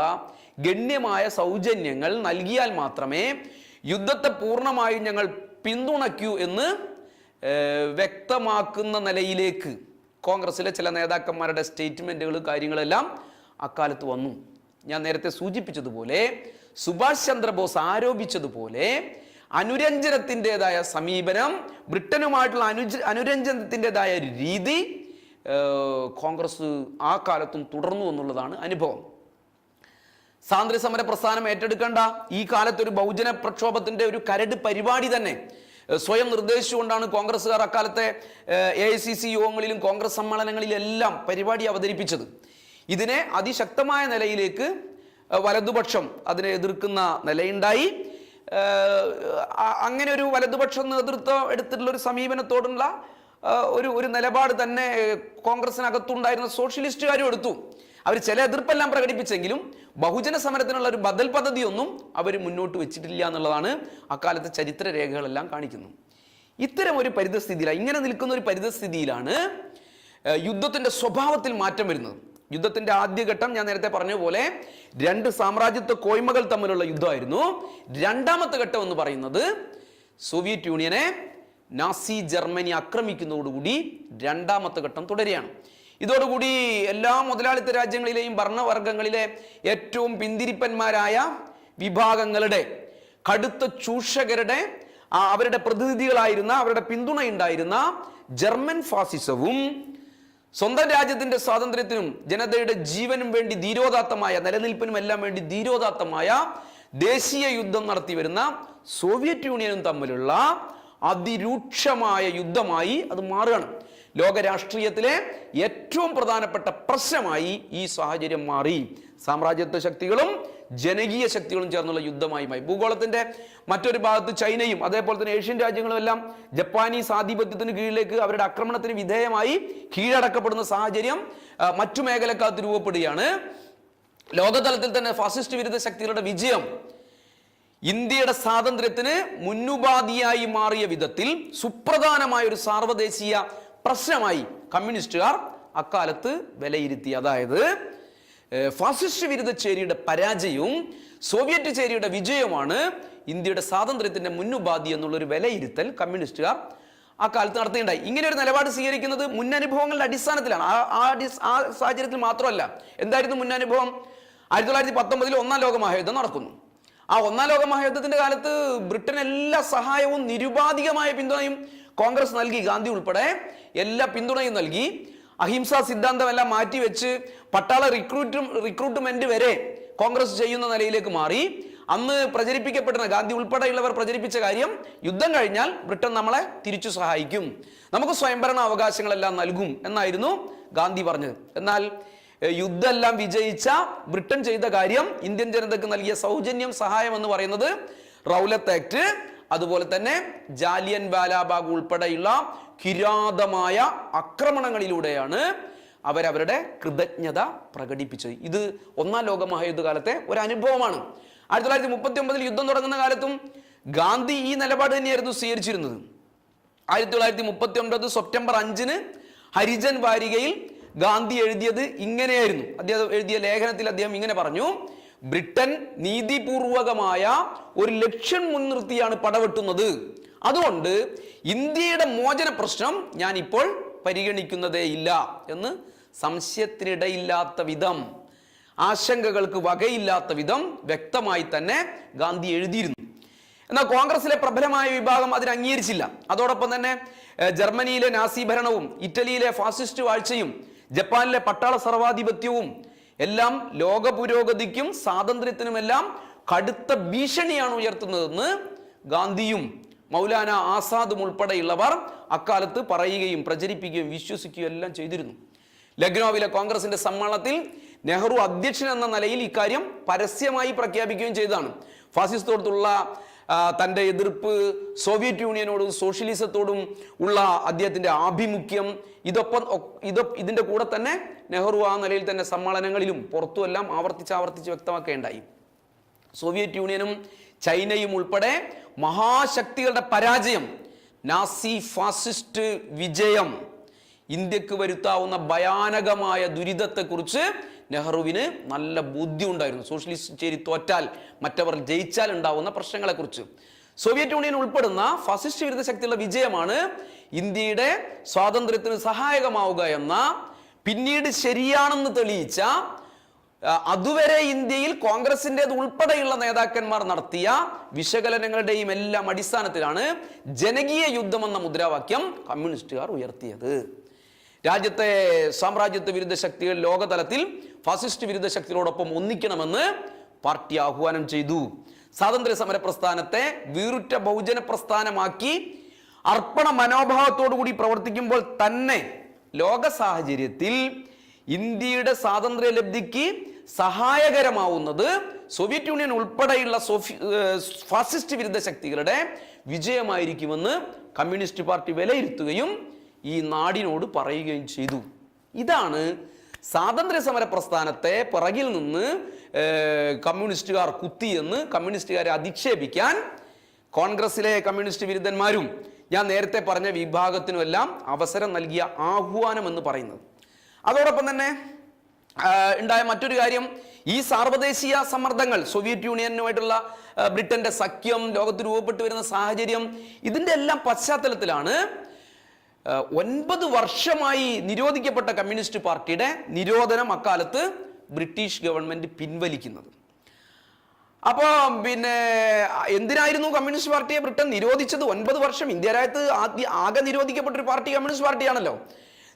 ഗണ്യമായ സൗജന്യങ്ങൾ നൽകിയാൽ മാത്രമേ യുദ്ധത്തെ പൂർണ്ണമായും ഞങ്ങൾ പിന്തുണയ്ക്കൂ എന്ന് വ്യക്തമാക്കുന്ന നിലയിലേക്ക് കോൺഗ്രസിലെ ചില നേതാക്കന്മാരുടെ സ്റ്റേറ്റ്മെന്റുകൾ, കാര്യങ്ങളെല്ലാം അക്കാലത്ത് വന്നു. ഞാൻ നേരത്തെ സൂചിപ്പിച്ചതുപോലെ, സുഭാഷ് ചന്ദ്രബോസ് ആരോപിച്ചതുപോലെ അനുരഞ്ജനത്തിൻ്റെതായ സമീപനം, ബ്രിട്ടനുമായിട്ടുള്ള അനുരഞ്ജനത്തിൻ്റെതായ രീതി കോൺഗ്രസ് ആ കാലത്തും തുടർന്നു എന്നുള്ളതാണ് അനുഭവം. സ്വാതന്ത്ര്യ സമര പ്രസ്ഥാനം ഏറ്റെടുക്കേണ്ട ഈ കാലത്ത് ഒരു ബഹുജന പ്രക്ഷോഭത്തിന്റെ ഒരു കരട് പരിപാടി തന്നെ സ്വയം നിർദ്ദേശിച്ചുകൊണ്ടാണ് കോൺഗ്രസ്സുകാർ അക്കാലത്തെ AICC യോഗങ്ങളിലും കോൺഗ്രസ് സമ്മേളനങ്ങളിലെല്ലാം പരിപാടി അവതരിപ്പിച്ചത്. ഇതിനെ അതിശക്തമായ നിലയിലേക്ക് വലതുപക്ഷം അതിനെ എതിർക്കുന്ന നിലയുണ്ടായി. അങ്ങനെ ഒരു വലതുപക്ഷ നേതൃത്വം എടുത്തിട്ടുള്ള ഒരു സമീപനത്തോടുള്ള ഒരു നിലപാട് തന്നെ കോൺഗ്രസിനകത്തുണ്ടായിരുന്ന സോഷ്യലിസ്റ്റുകാരും എടുത്തു. അവർ ചില എതിർപ്പെല്ലാം പ്രകടിപ്പിച്ചെങ്കിലും ബഹുജന സമരത്തിനുള്ള ഒരു ബദൽ പദ്ധതിയൊന്നും അവർ മുന്നോട്ട് വെച്ചിട്ടില്ല എന്നുള്ളതാണ് അക്കാലത്തെ ചരിത്ര രേഖകളെല്ലാം കാണിക്കുന്നത്. ഇത്തരം ഒരു പരിതസ്ഥിതിയിലാണ്, ഇങ്ങനെ നിൽക്കുന്ന ഒരു പരിതസ്ഥിതിയിലാണ് യുദ്ധത്തിന്റെ സ്വഭാവത്തിൽ മാറ്റം വരുന്നത്. യുദ്ധത്തിന്റെ ആദ്യഘട്ടം ഞാൻ നേരത്തെ പറഞ്ഞ പോലെ രണ്ട് സാമ്രാജ്യത്വ കോയ്മകൾ തമ്മിലുള്ള യുദ്ധമായിരുന്നു. രണ്ടാമത്തെ ഘട്ടം എന്ന് പറയുന്നത് സോവിയറ്റ് യൂണിയനെ നാസി ജർമ്മനി ആക്രമിക്കുന്നതോടുകൂടി രണ്ടാമത്തെ ഘട്ടം തുടരുകയാണ്. ഇതോടുകൂടി എല്ലാ മുതലാളിത്ത രാജ്യങ്ങളിലെയും ഭരണവർഗങ്ങളിലെ ഏറ്റവും പിന്തിരിപ്പന്മാരായ വിഭാഗങ്ങളുടെ, കടുത്ത ചൂഷകരുടെ, അവരുടെ പ്രതിനിധികളായിരുന്ന, അവരുടെ പിന്തുണയുണ്ടായിരുന്ന ജർമ്മൻ ഫാസിസവും സ്വന്തം രാജ്യത്തിന്റെ സ്വാതന്ത്ര്യത്തിനും ജനതയുടെ ജീവനും വേണ്ടി ധീരോദാത്തമായ, നിലനിൽപ്പിനും എല്ലാം വേണ്ടി ധീരോദാത്തമായ ദേശീയ യുദ്ധം നടത്തി വരുന്ന സോവിയറ്റ് യൂണിയനും തമ്മിലുള്ള അതിരൂക്ഷമായ യുദ്ധമായി അത് മാറുകയാണ്. ലോക രാഷ്ട്രീയത്തിലെ ഏറ്റവും പ്രധാനപ്പെട്ട പ്രശ്നമായി ഈ സാഹചര്യം മാറി. സാമ്രാജ്യത്വ ശക്തികളും ജനകീയ ശക്തികളും ചേർന്നുള്ള യുദ്ധമായി മാറി. ഭൂഗോളത്തിന്റെ മറ്റൊരു ഭാഗത്ത് ചൈനയും അതേപോലെ തന്നെ ഏഷ്യൻ രാജ്യങ്ങളും എല്ലാം ജപ്പാനീസ് ആധിപത്യത്തിന് കീഴിലേക്ക് അവരുടെ ആക്രമണത്തിന് വിധേയമായി കീഴടക്കപ്പെടുന്ന സാഹചര്യം മറ്റു മേഖലക്കകത്ത് രൂപപ്പെടുകയാണ്. ലോകതലത്തിൽ തന്നെ ഫാസിസ്റ്റ് വിരുദ്ധ ശക്തികളുടെ വിജയം ഇന്ത്യയുടെ സ്വാതന്ത്ര്യത്തിന് മുന്നുപാധിയായി മാറിയ വിധത്തിൽ സുപ്രധാനമായ ഒരു സാർവദേശീയ പ്രശ്നമായി കമ്മ്യൂണിസ്റ്റുകാർ അക്കാലത്ത് വിലയിരുത്തി. അതായത് ഫാസിസ്റ്റ് വിരുദ്ധ ചേരിയുടെ പരാജയവും സോവിയറ്റ് ചേരിയുടെ വിജയവുമാണ് ഇന്ത്യയുടെ സ്വാതന്ത്ര്യത്തിന്റെ മുന്നുപാധി എന്നുള്ളൊരു വിലയിരുത്തൽ കമ്മ്യൂണിസ്റ്റുകാർ ആ കാലത്ത് നടത്തുകയുണ്ടായി. ഇങ്ങനെ ഒരു നിലപാട് സ്വീകരിക്കുന്നത് മുന്നനുഭവങ്ങളുടെ അടിസ്ഥാനത്തിലാണ്. ആ സാഹചര്യത്തിൽ മാത്രമല്ല. എന്തായിരുന്നു മുന്നനുഭവം? 1919 ഒന്നാം ലോക മഹായുദ്ധം നടക്കുന്നു. ആ ഒന്നാം ലോക മഹായുദ്ധത്തിന്റെ കാലത്ത് ബ്രിട്ടൻ എല്ലാ സഹായവും നിരുപാധികമായ പിന്തുണയും കോൺഗ്രസ് നൽകി. ഗാന്ധി ഉൾപ്പെടെ എല്ലാ പിന്തുണയും നൽകി. അഹിംസാ സിദ്ധാന്തമെല്ലാം മാറ്റിവെച്ച് പട്ടാള റിക്രൂട്ട്മെന്റ് വരെ കോൺഗ്രസ് ചെയ്യുന്ന നിലയിലേക്ക് മാറി. അന്ന് പ്രചരിപ്പിക്കപ്പെടുന്ന, ഗാന്ധി ഉൾപ്പെടെയുള്ളവർ പ്രചരിപ്പിച്ച കാര്യം, യുദ്ധം കഴിഞ്ഞാൽ ബ്രിട്ടൻ നമ്മളെ തിരിച്ചു സഹായിക്കും, നമുക്ക് സ്വയംഭരണ അവകാശങ്ങളെല്ലാം നൽകും എന്നായിരുന്നു ഗാന്ധി പറഞ്ഞത്. എന്നാൽ യുദ്ധമെല്ലാം വിജയിച്ച ബ്രിട്ടൻ ചെയ്ത കാര്യം, ഇന്ത്യൻ ജനതയ്ക്ക് നൽകിയ സൗജന്യം, സഹായം എന്ന് പറയുന്നത് റൗലത്ത് ആക്ട്, അതുപോലെ തന്നെ ജാലിയൻ വാലാബാഗ് ഉൾപ്പെടെയുള്ള കിരാതമായ ആക്രമണങ്ങളിലൂടെയാണ് അവരവരുടെ കൃതജ്ഞത പ്രകടിപ്പിച്ചത്. ഇത് ഒന്നാം ലോക മഹായുദ്ധകാലത്തെ ഒരു അനുഭവമാണ്. 1939 യുദ്ധം തുടങ്ങുന്ന കാലത്തും ഗാന്ധി ഈ നിലപാട് തന്നെയായിരുന്നു സ്വീകരിച്ചിരുന്നത്. 1939 സെപ്റ്റംബർ 5 ഹരിജൻ വാരികയിൽ ഗാന്ധി എഴുതിയത് ഇങ്ങനെയായിരുന്നു. അദ്ദേഹം എഴുതിയ ലേഖനത്തിൽ അദ്ദേഹം ഇങ്ങനെ പറഞ്ഞു: ബ്രിട്ടൻ നീതിപൂർവകമായ ഒരു ലക്ഷ്യം മുൻനിർത്തിയാണ് പടവെട്ടുന്നത്. അതുകൊണ്ട് ഇന്ത്യയുടെ മോചന പ്രശ്നം ഞാൻ ഇപ്പോൾ പരിഗണിക്കുന്നതേ ഇല്ല എന്ന് സംശയത്തിനിടയില്ലാത്ത വിധം, ആശങ്കകൾക്ക് വകയില്ലാത്ത വിധം വ്യക്തമായി തന്നെ ഗാന്ധി എഴുതിയിരുന്നു. എന്നാൽ കോൺഗ്രസിലെ പ്രബലമായ വിഭാഗം അതിന് അംഗീകരിച്ചില്ല. അതോടൊപ്പം തന്നെ ജർമ്മനിയിലെ നാസി ഭരണവും ഇറ്റലിയിലെ ഫാസിസ്റ്റ് വാഴ്ചയും ജപ്പാനിലെ പട്ടാള സർവാധിപത്യവും എല്ലാം ലോക പുരോഗതിക്കും സ്വാതന്ത്ര്യത്തിനുമെല്ലാം കടുത്ത ഭീഷണിയാണ് ഉയർത്തുന്നതെന്ന് ഗാന്ധിയും മൗലാന ആസാദും ഉൾപ്പെടെയുള്ളവർ അക്കാലത്ത് പറയുകയും പ്രചരിപ്പിക്കുകയും വിശ്വസിക്കുകയും എല്ലാം ചെയ്തിരുന്നു. ലക്നൌവിലെ കോൺഗ്രസിന്റെ സമ്മേളനത്തിൽ നെഹ്റു അധ്യക്ഷൻ എന്ന നിലയിൽ ഇക്കാര്യം പരസ്യമായി പ്രഖ്യാപിക്കുകയും ചെയ്തതാണ്. ഫാസിസത്തോടുള്ള തൻ്റെ എതിർപ്പ്, സോവിയറ്റ് യൂണിയനോടും സോഷ്യലിസത്തോടും ഉള്ള അദ്ദേഹത്തിന്റെ ആഭിമുഖ്യം, ഇതിന്റെ കൂടെ തന്നെ നെഹ്റു ആ നിലയിൽ തന്നെ സമ്മേളനങ്ങളിലും പുറത്തുമെല്ലാം ആവർത്തിച്ച് വ്യക്തമാക്കുകയുണ്ടായി. സോവിയറ്റ് യൂണിയനും ചൈനയും ഉൾപ്പെടെ മഹാശക്തികളുടെ പരാജയം, നാസി ഫാസിസ്റ്റ് വിജയം, ഇന്ത്യക്ക് വരുത്താവുന്ന ഭയാനകമായ ദുരിതത്തെക്കുറിച്ച് നെഹ്റുവിന് നല്ല ബോധ്യം ഉണ്ടായിരുന്നു. സോഷ്യലിസ്റ്റ് ചേരി തോറ്റാൽ, മറ്റവർ ജയിച്ചാൽ ഉണ്ടാവുന്ന പ്രശ്നങ്ങളെക്കുറിച്ച്. സോവിയറ്റ് യൂണിയൻ ഉൾപ്പെടുന്ന ഫാസിസ്റ്റ് വിരുദ്ധ ശക്തികളുടെ വിജയമാണ് ഇന്ത്യയുടെ സ്വാതന്ത്ര്യത്തിന് സഹായകമാവുക എന്ന, പിന്നീട് ശരിയാണെന്ന് തെളിയിച്ച അതുവരെ ഇന്ത്യയിൽ കോൺഗ്രസിൻ്റെത് ഉൾപ്പെടെയുള്ള നേതാക്കന്മാർ നടത്തിയ വിശകലനങ്ങളുടെയും എല്ലാം അടിസ്ഥാനത്തിലാണ് ജനകീയ യുദ്ധം എന്ന മുദ്രാവാക്യം കമ്മ്യൂണിസ്റ്റുകാർ ഉയർത്തിയത്. രാജ്യത്തെ സാമ്രാജ്യത്വ വിരുദ്ധ ശക്തികൾ ലോകതലത്തിൽ ഫാസിസ്റ്റ് വിരുദ്ധ ശക്തികളോടൊപ്പം ഒന്നിക്കണമെന്ന് പാർട്ടി ആഹ്വാനം ചെയ്തു. സ്വാതന്ത്ര്യ സമര പ്രസ്ഥാനത്തെ വീറുറ്റ ബഹുജന പ്രസ്ഥാനമാക്കി അർപ്പണ മനോഭാവത്തോടു കൂടി പ്രവർത്തിക്കുമ്പോൾ തന്നെ ലോക സാഹചര്യത്തിൽ ഇന്ത്യയുടെ സ്വാതന്ത്ര്യ ലബ്ധിക്ക് സഹായകരമാവുന്നത് സോവിയറ്റ് യൂണിയൻ ഉൾപ്പെടെയുള്ള ഫാസിസ്റ്റ് വിരുദ്ധ ശക്തികളുടെ വിജയമായിരിക്കുമെന്ന് കമ്മ്യൂണിസ്റ്റ് പാർട്ടി വിലയിരുത്തുകയും ഈ നാടിനോട് പറയുകയും ചെയ്തു. ഇതാണ് സ്വാതന്ത്ര്യ സമര പ്രസ്ഥാനത്തെ പിറകിൽ നിന്ന് കമ്മ്യൂണിസ്റ്റുകാർ കുത്തിയെന്ന് കമ്മ്യൂണിസ്റ്റുകാരെ അധിക്ഷേപിക്കാൻ കോൺഗ്രസിലെ കമ്മ്യൂണിസ്റ്റ് വിരുദ്ധന്മാരും ഞാൻ നേരത്തെ പറഞ്ഞ വിഭാഗത്തിനുമെല്ലാം അവസരം നൽകിയ ആഹ്വാനം എന്ന് പറയുന്നത്. അതോടൊപ്പം തന്നെ ഉണ്ടായ മറ്റൊരു കാര്യം, ഈ സാർവദേശീയ സമ്മർദ്ദങ്ങൾ, സോവിയറ്റ് യൂണിയനുമായിട്ടുള്ള ബ്രിട്ടന്റെ സഖ്യം, ലോകത്ത് രൂപപ്പെട്ടു വരുന്ന സാഹചര്യം, ഇതിൻ്റെ എല്ലാം പശ്ചാത്തലത്തിലാണ് 9 വർഷമായി നിരോധിക്കപ്പെട്ട കമ്മ്യൂണിസ്റ്റ് പാർട്ടിയുടെ നിരോധനം അക്കാലത്ത് ബ്രിട്ടീഷ് ഗവൺമെന്റ് പിൻവലിക്കുന്നത്. അപ്പോൾ പിന്നെ എന്തിനായിരുന്നു കമ്മ്യൂണിസ്റ്റ് പാർട്ടിയെ ബ്രിട്ടൻ നിരോധിച്ചത്? 9 വർഷം ഇന്ത്യ രാജ്യത്ത് ആകെ നിരോധിക്കപ്പെട്ട ഒരു പാർട്ടി കമ്മ്യൂണിസ്റ്റ് പാർട്ടിയാണല്ലോ.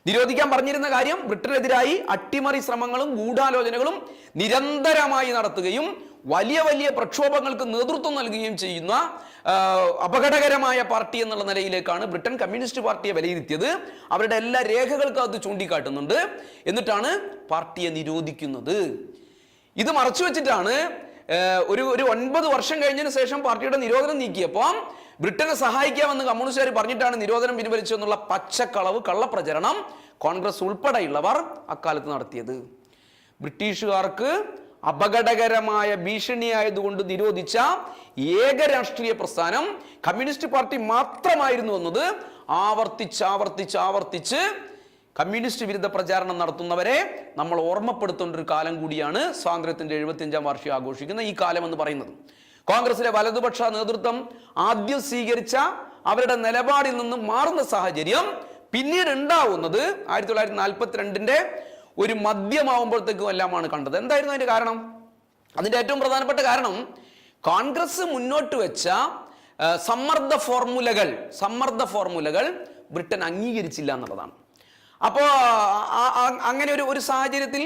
നിരോധിക്കാൻ പറഞ്ഞിരുന്ന കാര്യം ബ്രിട്ടനെതിരായി അട്ടിമറി ശ്രമങ്ങളും ഗൂഢാലോചനകളും നിരന്തരമായി നടത്തുകയും വലിയ വലിയ പ്രക്ഷോഭങ്ങൾക്ക് നേതൃത്വം നൽകുകയും ചെയ്യുന്ന അപകടകരമായ പാർട്ടി എന്നുള്ള നിലയിലേക്കാണ് ബ്രിട്ടൻ കമ്മ്യൂണിസ്റ്റ് പാർട്ടിയെ വിലയിരുത്തിയത്. അവരുടെ എല്ലാ രേഖകൾക്കും അത് ചൂണ്ടിക്കാട്ടുന്നുണ്ട്. എന്നിട്ടാണ് പാർട്ടിയെ നിരോധിക്കുന്നത്. ഇത് മറച്ചു വെച്ചിട്ടാണ് ഒരു 9 വർഷം കഴിഞ്ഞതിന് ശേഷം പാർട്ടിയുടെ നിരോധനം നീക്കിയപ്പോൾ ബ്രിട്ടനെ സഹായിക്കാമെന്ന് കമ്മ്യൂണിസ്റ്റുകാർ പറഞ്ഞിട്ടാണ് നിരോധനം പിൻവലിച്ചു എന്നുള്ള പച്ചക്കളവ് കള്ളപ്രചരണം കോൺഗ്രസ് ഉൾപ്പെടെയുള്ളവർ അക്കാലത്ത് നടത്തിയത്. ബ്രിട്ടീഷുകാർക്ക് അപകടകരമായ ഭീഷണിയായതുകൊണ്ട് നിരോധിച്ച ഏക രാഷ്ട്രീയ പ്രസ്ഥാനം കമ്മ്യൂണിസ്റ്റ് പാർട്ടി മാത്രമായിരുന്നു എന്നത് ആവർത്തിച്ച് കമ്മ്യൂണിസ്റ്റ് വിരുദ്ധ പ്രചാരണം നടത്തുന്നവരെ നമ്മൾ ഓർമ്മപ്പെടുത്തേണ്ട ഒരു കാലം കൂടിയാണ് സ്വാതന്ത്ര്യത്തിന്റെ 75ാം വാർഷികം ആഘോഷിക്കുന്ന ഈ കാലം എന്ന് പറയുന്നത്. കോൺഗ്രസിലെ വലതുപക്ഷ നേതൃത്വം ആദ്യം സ്വീകരിച്ച അവരുടെ നിലപാടിൽ നിന്നും മാറുന്ന സാഹചര്യം പിന്നീട് ഉണ്ടാവുന്നത് 1942 ഒരു മധ്യമാവുമ്പോഴത്തേക്കും എല്ലാമാണ് കണ്ടത്. എന്തായിരുന്നു അതിന്റെ കാരണം? അതിന്റെ ഏറ്റവും പ്രധാനപ്പെട്ട കാരണം കോൺഗ്രസ് മുന്നോട്ട് വെച്ച സമ്മർദ്ദ ഫോർമുലകൾ ബ്രിട്ടൻ അംഗീകരിച്ചില്ല എന്നുള്ളതാണ്. അപ്പോൾ അങ്ങനെ ഒരു സാഹചര്യത്തിൽ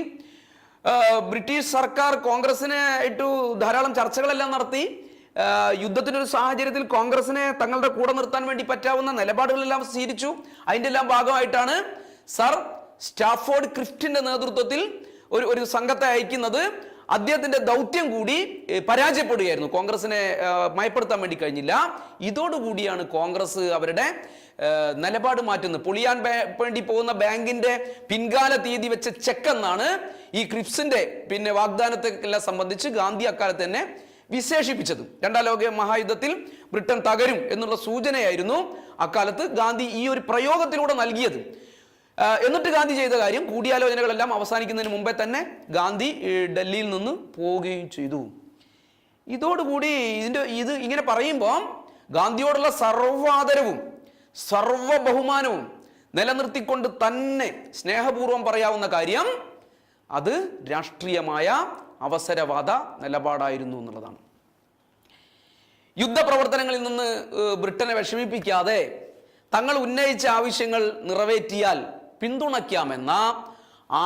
ബ്രിട്ടീഷ് സർക്കാർ കോൺഗ്രസിനായിട്ട് ധാരാളം ചർച്ചകളെല്ലാം നടത്തി. യുദ്ധത്തിൻ്റെ ഒരു സാഹചര്യത്തിൽ കോൺഗ്രസിനെ തങ്ങളുടെ കൂടെ നിർത്താൻ വേണ്ടി പറ്റാവുന്ന നിലപാടുകളെല്ലാം സ്വീകരിച്ചു. അതിൻ്റെ എല്ലാം ഭാഗമായിട്ടാണ് സർ സ്റ്റാഫോർഡ് ക്രിഫ്റ്റിന്റെ നേതൃത്വത്തിൽ ഒരു സംഘത്തെ അയക്കുന്നത്. അദ്ദേഹത്തിന്റെ ദൗത്യം കൂടി പരാജയപ്പെടുകയായിരുന്നു. കോൺഗ്രസിനെ മയപ്പെടുത്താൻ വേണ്ടി കഴിഞ്ഞില്ല. ഇതോടുകൂടിയാണ് കോൺഗ്രസ് അവരുടെ നിലപാട് മാറ്റുന്നത്. പൊളിയാൻ വേണ്ടി പോകുന്ന ബാങ്കിന്റെ പിൻകാല തീയതി വെച്ച ചെക്കെന്നാണ് ഈ ക്രിപ്സിന്റെ വാഗ്ദാനത്തെല്ലാം സംബന്ധിച്ച് ഗാന്ധി അക്കാലത്ത് തന്നെ വിശേഷിപ്പിച്ചത്. 2ാം ലോക മഹായുദ്ധത്തിൽ ബ്രിട്ടൻ തകരും എന്നുള്ള സൂചനയായിരുന്നു അക്കാലത്ത് ഗാന്ധി ഈ ഒരു പ്രയോഗത്തിലൂടെ നൽകിയത്. എന്നിട്ട് ഗാന്ധി ചെയ്ത കാര്യം, കൂടിയാലോചനകളെല്ലാം അവസാനിക്കുന്നതിന് മുമ്പേ തന്നെ ഗാന്ധി ഡൽഹിയിൽ നിന്ന് പോവുകയും ചെയ്തു. ഇതോടുകൂടി ഇത് ഇങ്ങനെ പറയുമ്പോൾ ഗാന്ധിയോടുള്ള സർവ്വാദരവും സർവ ബഹുമാനവും നിലനിർത്തിക്കൊണ്ട് തന്നെ സ്നേഹപൂർവം പറയാവുന്ന കാര്യം അത് രാഷ്ട്രീയമായ അവസരവാദ നിലപാടായിരുന്നു എന്നുള്ളതാണ്. യുദ്ധപ്രവർത്തനങ്ങളിൽ നിന്ന് ബ്രിട്ടനെ വിഷമിപ്പിക്കാതെ തങ്ങൾ ഉന്നയിച്ച ആവശ്യങ്ങൾ നിറവേറ്റിയാൽ പിന്തുണയ്ക്കാമെന്ന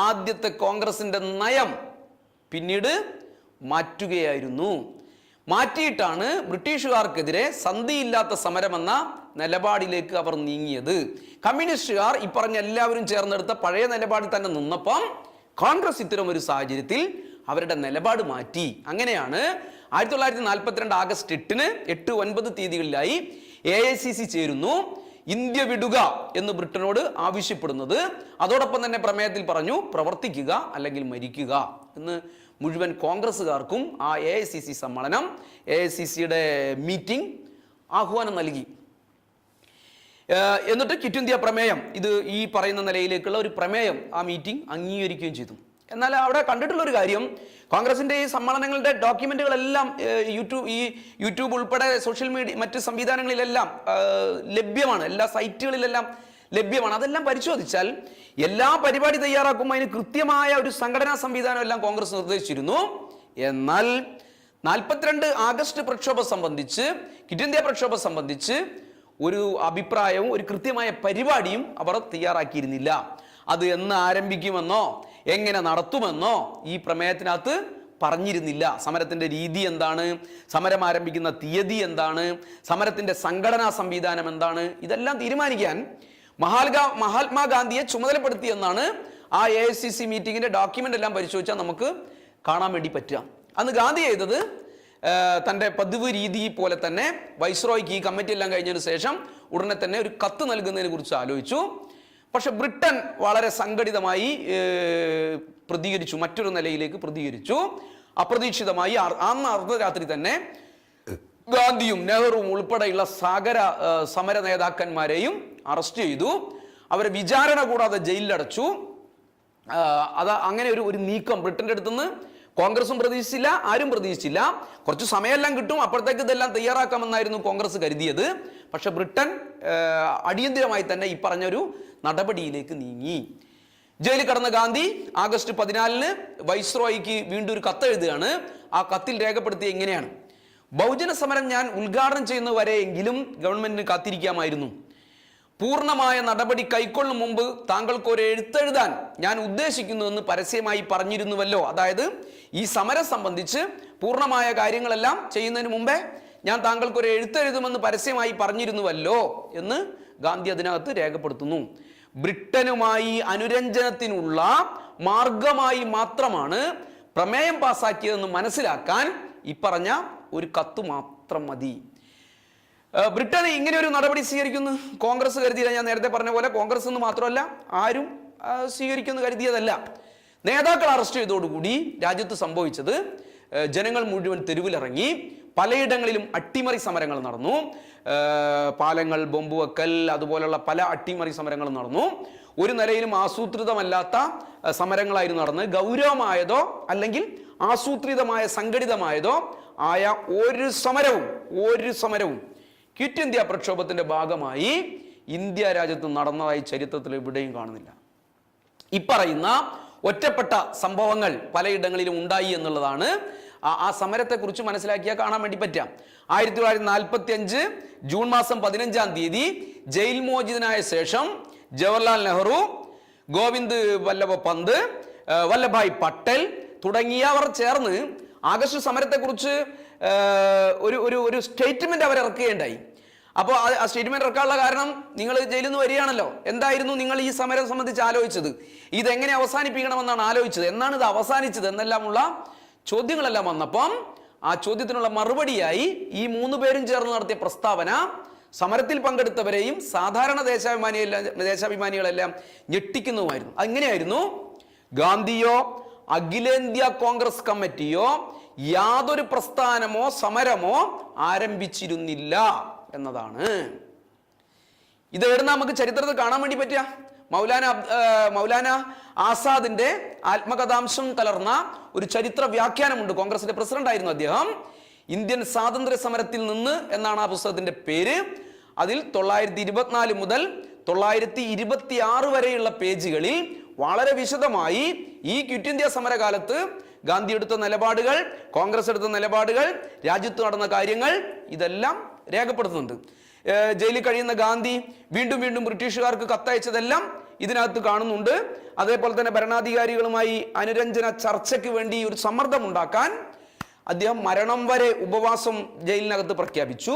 ആദ്യത്തെ കോൺഗ്രസിന്റെ നയം പിന്നീട് മാറ്റുകയായിരുന്നു. മാറ്റിയിട്ടാണ് ബ്രിട്ടീഷുകാർക്കെതിരെ സന്ധിയില്ലാത്ത സമരമെന്ന നിലപാടിലേക്ക് അവർ നീങ്ങിയത്. കമ്മ്യൂണിസ്റ്റുകാർ ഈ പറഞ്ഞ എല്ലാവരും ചേർന്നെടുത്ത പഴയ നിലപാടിൽ തന്നെ നിന്നപ്പം കോൺഗ്രസ് ഇത്തരം ഒരു സാഹചര്യത്തിൽ അവരുടെ നിലപാട് മാറ്റി. അങ്ങനെയാണ് 1942 ആഗസ്റ്റ് 8-ന് 8-9 തീയതികളിലായി AICC ചേരുന്നു. ഇന്ത്യ വിടുക എന്ന് ബ്രിട്ടനോട് ആവശ്യപ്പെടുന്നത്. അതോടൊപ്പം തന്നെ പ്രമേയത്തിൽ പറഞ്ഞു പ്രവർത്തിക്കുക അല്ലെങ്കിൽ മരിക്കുക എന്ന് മുഴുവൻ കോൺഗ്രസ്സുകാർക്കും ആ AICC സമ്മേളനം, AICCയുടെ മീറ്റിംഗ് ആഹ്വാനം നൽകി. എന്നിട്ട് ക്വിറ്റ് ഇന്ത്യ പ്രമേയം, ഇത് ഈ പറയുന്ന നിലയിലേക്കുള്ള ഒരു പ്രമേയം ആ മീറ്റിംഗ് അംഗീകരിക്കുകയും ചെയ്തു. എന്നാൽ അവിടെ കണ്ടിട്ടുള്ള ഒരു കാര്യം, കോൺഗ്രസിന്റെ ഈ സമ്മേളനങ്ങളുടെ ഡോക്യുമെന്റുകളെല്ലാം യൂട്യൂബ് ഉൾപ്പെടെ സോഷ്യൽ മീഡിയ മറ്റ് സംവിധാനങ്ങളിലെല്ലാം ലഭ്യമാണ്. എല്ലാ സൈറ്റുകളിലെല്ലാം ലഭ്യമാണ്. അതെല്ലാം പരിശോധിച്ചാൽ എല്ലാ പരിപാടി തയ്യാറാക്കുമ്പോൾ അതിന് കൃത്യമായ ഒരു സംഘടനാ സംവിധാനം എല്ലാം കോൺഗ്രസ് നിർദ്ദേശിച്ചിരുന്നു. എന്നാൽ 42 ആഗസ്റ്റ് പ്രക്ഷോഭം സംബന്ധിച്ച്, ക്വിറ്റ് ഇന്ത്യ പ്രക്ഷോഭം സംബന്ധിച്ച് ഒരു അഭിപ്രായവും ഒരു കൃത്യമായ പരിപാടിയും അവർ തയ്യാറാക്കിയിരുന്നില്ല. അത് എന്ന് ആരംഭിക്കുമെന്നോ എങ്ങനെ നടത്തുമെന്നോ ഈ പ്രമേയത്തിനകത്ത് പറഞ്ഞിരുന്നില്ല. സമരത്തിന്റെ രീതി എന്താണ്, സമരം ആരംഭിക്കുന്ന തീയതി എന്താണ്, സമരത്തിന്റെ സംഘടനാ സംവിധാനം എന്താണ്, ഇതെല്ലാം തീരുമാനിക്കാൻ മഹാത്മാഗാന്ധിയെ ചുമതലപ്പെടുത്തിയെന്നാണ് ആ AICC മീറ്റിംഗിന്റെ ഡോക്യുമെന്റ് എല്ലാം പരിശോധിച്ചാൽ നമുക്ക് കാണാൻ വേണ്ടി പറ്റുക. അന്ന് ഗാന്ധി ചെയ്തത് തൻ്റെ പതിവ് രീതി പോലെ തന്നെ വൈസ്രോയ്ക്ക് ഈ കമ്മിറ്റി എല്ലാം കഴിഞ്ഞതിന് ശേഷം ഉടനെ തന്നെ ഒരു കത്ത് നൽകുന്നതിനെ കുറിച്ച് ആലോചിച്ചു. പക്ഷെ ബ്രിട്ടൻ വളരെ സംഘടിതമായി പ്രതികരിച്ചു, മറ്റൊരു നിലയിലേക്ക് പ്രതികരിച്ചു. അപ്രതീക്ഷിതമായി അന്ന് അർദ്ധരാത്രി തന്നെ ഗാന്ധിയും നെഹ്റുവും ഉൾപ്പെടെയുള്ള സമര നേതാക്കന്മാരെയും അറസ്റ്റ് ചെയ്തു. അവരെ വിചാരണ കൂടാതെ ജയിലിലടച്ചു. അങ്ങനെ ഒരു നീക്കം ബ്രിട്ടന്റെ അടുത്തുനിന്ന് കോൺഗ്രസും പ്രതീക്ഷിച്ചില്ല, ആരും പ്രതീക്ഷിച്ചില്ല. കുറച്ച് സമയമെല്ലാം കിട്ടും, അപ്പോഴത്തേക്ക് ഇതെല്ലാം തയ്യാറാക്കാമെന്നായിരുന്നു കോൺഗ്രസ് കരുതിയത്. പക്ഷെ ബ്രിട്ടൻ അടിയന്തിരമായി തന്നെ ഈ പറഞ്ഞൊരു നടപടിയിലേക്ക് നീങ്ങി. ജയിലിൽ കടന്ന ഗാന്ധി ആഗസ്റ്റ് 14 വൈസ്രോയ്ക്ക് വീണ്ടും ഒരു കത്ത് എഴുതുകയാണ്. ആ കത്തിൽ രേഖപ്പെടുത്തിയ ഇങ്ങനെയാണ്: ബഹുജന സമരം ഞാൻ ഉദ്ഘാടനം ചെയ്യുന്നവരെയെങ്കിലും ഗവൺമെന്റിന് കാത്തിരിക്കാമായിരുന്നു. പൂർണ്ണമായ നടപടി കൈക്കൊള്ളും മുമ്പ് താങ്കൾക്ക് ഒരു എഴുത്തെഴുതാൻ ഞാൻ ഉദ്ദേശിക്കുന്നുവെന്ന് പരസ്യമായി പറഞ്ഞിരുന്നുവല്ലോ. അതായത് ഈ സമരം സംബന്ധിച്ച് പൂർണ്ണമായ കാര്യങ്ങളെല്ലാം ചെയ്യുന്നതിന് മുമ്പേ ഞാൻ താങ്കൾക്ക് ഒരു എഴുത്തെഴുതുമെന്ന് പരസ്യമായി പറഞ്ഞിരുന്നുവല്ലോ എന്ന് ഗാന്ധി അതിനകത്ത് രേഖപ്പെടുത്തുന്നു. ബ്രിട്ടനുമായി അനുരഞ്ജനത്തിനുള്ള മാർഗമായി മാത്രമാണ് പ്രമേയം പാസാക്കിയതെന്ന് മനസ്സിലാക്കാൻ ഈ പറഞ്ഞ ഒരു കത്ത് മാത്രം മതി. ബ്രിട്ടൻ ഇങ്ങനെ ഒരു നടപടി സ്വീകരിക്കുന്നു കോൺഗ്രസ് കരുതിയില്ല. ഞാൻ നേരത്തെ പറഞ്ഞ പോലെ കോൺഗ്രസ് എന്ന് മാത്രമല്ല ആരും സ്വീകരിക്കുമെന്ന് കരുതിയതല്ല. നേതാക്കൾ അറസ്റ്റ് ചെയ്തതോടുകൂടി രാജ്യത്ത് സംഭവിച്ചത് ജനങ്ങൾ മുഴുവൻ തെരുവിലിറങ്ങി. പലയിടങ്ങളിലും അട്ടിമറി സമരങ്ങൾ നടന്നു. പാലങ്ങൾ ബോംബ് വെക്കൽ അതുപോലുള്ള പല അട്ടിമറി സമരങ്ങളും നടന്നു. ഒരു നിലയിലും ആസൂത്രിതമല്ലാത്ത സമരങ്ങളായിരുന്നു നടന്നത്. ഗൗരവമായതോ അല്ലെങ്കിൽ ആസൂത്രിതമായ സംഘടിതമായതോ ആയ ഒരു സമരവും ക്വിറ്റ് ഇന്ത്യ പ്രക്ഷോഭത്തിന്റെ ഭാഗമായി ഇന്ത്യ രാജ്യത്ത് നടന്നതായി ചരിത്രത്തിൽ എവിടെയും കാണുന്നില്ല. ഇപ്പറയുന്ന ഒറ്റപ്പെട്ട സംഭവങ്ങൾ പലയിടങ്ങളിലും ഉണ്ടായി എന്നുള്ളതാണ് ആ സമരത്തെക്കുറിച്ച് മനസ്സിലാക്കിയാൽ കാണാൻ വേണ്ടി പറ്റാം. 1945 ജൂൺ മാസം 15-ാം തീയതി ജയിൽ മോചിതനായ ശേഷം ജവഹർലാൽ നെഹ്റു, ഗോവിന്ദ് വല്ലഭ പന്ത്, വല്ലഭായ് പട്ടേൽ തുടങ്ങിയവർ ചേർന്ന് ആഗസ്റ്റ് സമരത്തെക്കുറിച്ച് ഒരു സ്റ്റേറ്റ്മെന്റ് അവർ ഇറക്കുകയുണ്ടായി. അപ്പോൾ ആ സ്റ്റേറ്റ്മെന്റ് ഇറക്കാനുള്ള കാരണം, നിങ്ങൾ ജയിലിൽ നിന്ന് വരികയാണല്ലോ, എന്തായിരുന്നു നിങ്ങൾ ഈ സമരം സംബന്ധിച്ച് ആലോചിച്ചത്, ഇതെങ്ങനെ അവസാനിപ്പിക്കണമെന്നാണ് ആലോചിച്ചത്, എന്നാണ് ഇത് അവസാനിച്ചത് എന്നെല്ലാമുള്ള ചോദ്യങ്ങളെല്ലാം വന്നപ്പം ആ ചോദ്യത്തിനുള്ള മറുപടിയായി ഈ 3 പേരും ചേർന്ന് നടത്തിയ പ്രസ്താവന സമരത്തിൽ പങ്കെടുത്തവരെയും സാധാരണ ദേശാഭിമാനികളെല്ലാം ഞെട്ടിക്കുന്നതുമായിരുന്നു. അങ്ങനെയായിരുന്നു: ഗാന്ധിയോ അഖിലേന്ത്യാ കോൺഗ്രസ് കമ്മിറ്റിയോ യാതൊരു പ്രസ്ഥാനമോ സമരമോ ആരംഭിച്ചിരുന്നില്ല എന്നതാണ്. ഇത് എവിടെ നമുക്ക് ചരിത്രത്തിൽ കാണാൻ വേണ്ടി പറ്റുക? മൗലാന ആസാദിന്റെ ആത്മകഥാംശം കലർന്ന ഒരു ചരിത്ര വ്യാഖ്യാനമുണ്ട്. കോൺഗ്രസിന്റെ പ്രസിഡന്റ് ആയിരുന്നു അദ്ദേഹം. ഇന്ത്യൻ സ്വാതന്ത്ര്യ സമരത്തിൽ നിന്ന് എന്നാണ് ആ പുസ്തകത്തിന്റെ പേര്. അതിൽ 924 മുതൽ 926 വരെയുള്ള പേജുകളിൽ വളരെ വിശദമായി ഈ ക്വിറ്റ് ഇന്ത്യ സമരകാലത്ത് ഗാന്ധി എടുത്ത നിലപാടുകൾ, കോൺഗ്രസ് എടുത്ത നിലപാടുകൾ, രാജ്യത്ത് നടന്ന കാര്യങ്ങൾ ഇതെല്ലാം രേഖപ്പെടുത്തുന്നുണ്ട്. ജയിലിൽ കഴിയുന്ന ഗാന്ധി വീണ്ടും വീണ്ടും ബ്രിട്ടീഷുകാർക്ക് കത്തയച്ചതെല്ലാം ഇതിനകത്ത് കാണുന്നുണ്ട്. അതേപോലെ തന്നെ ഭരണാധികാരികളുമായി അനുരഞ്ജന ചർച്ചയ്ക്ക് വേണ്ടി ഒരു സമ്മർദ്ദം ഉണ്ടാക്കാൻ അദ്ദേഹം മരണം വരെ ഉപവാസം ജയിലിനകത്ത് പ്രഖ്യാപിച്ചു.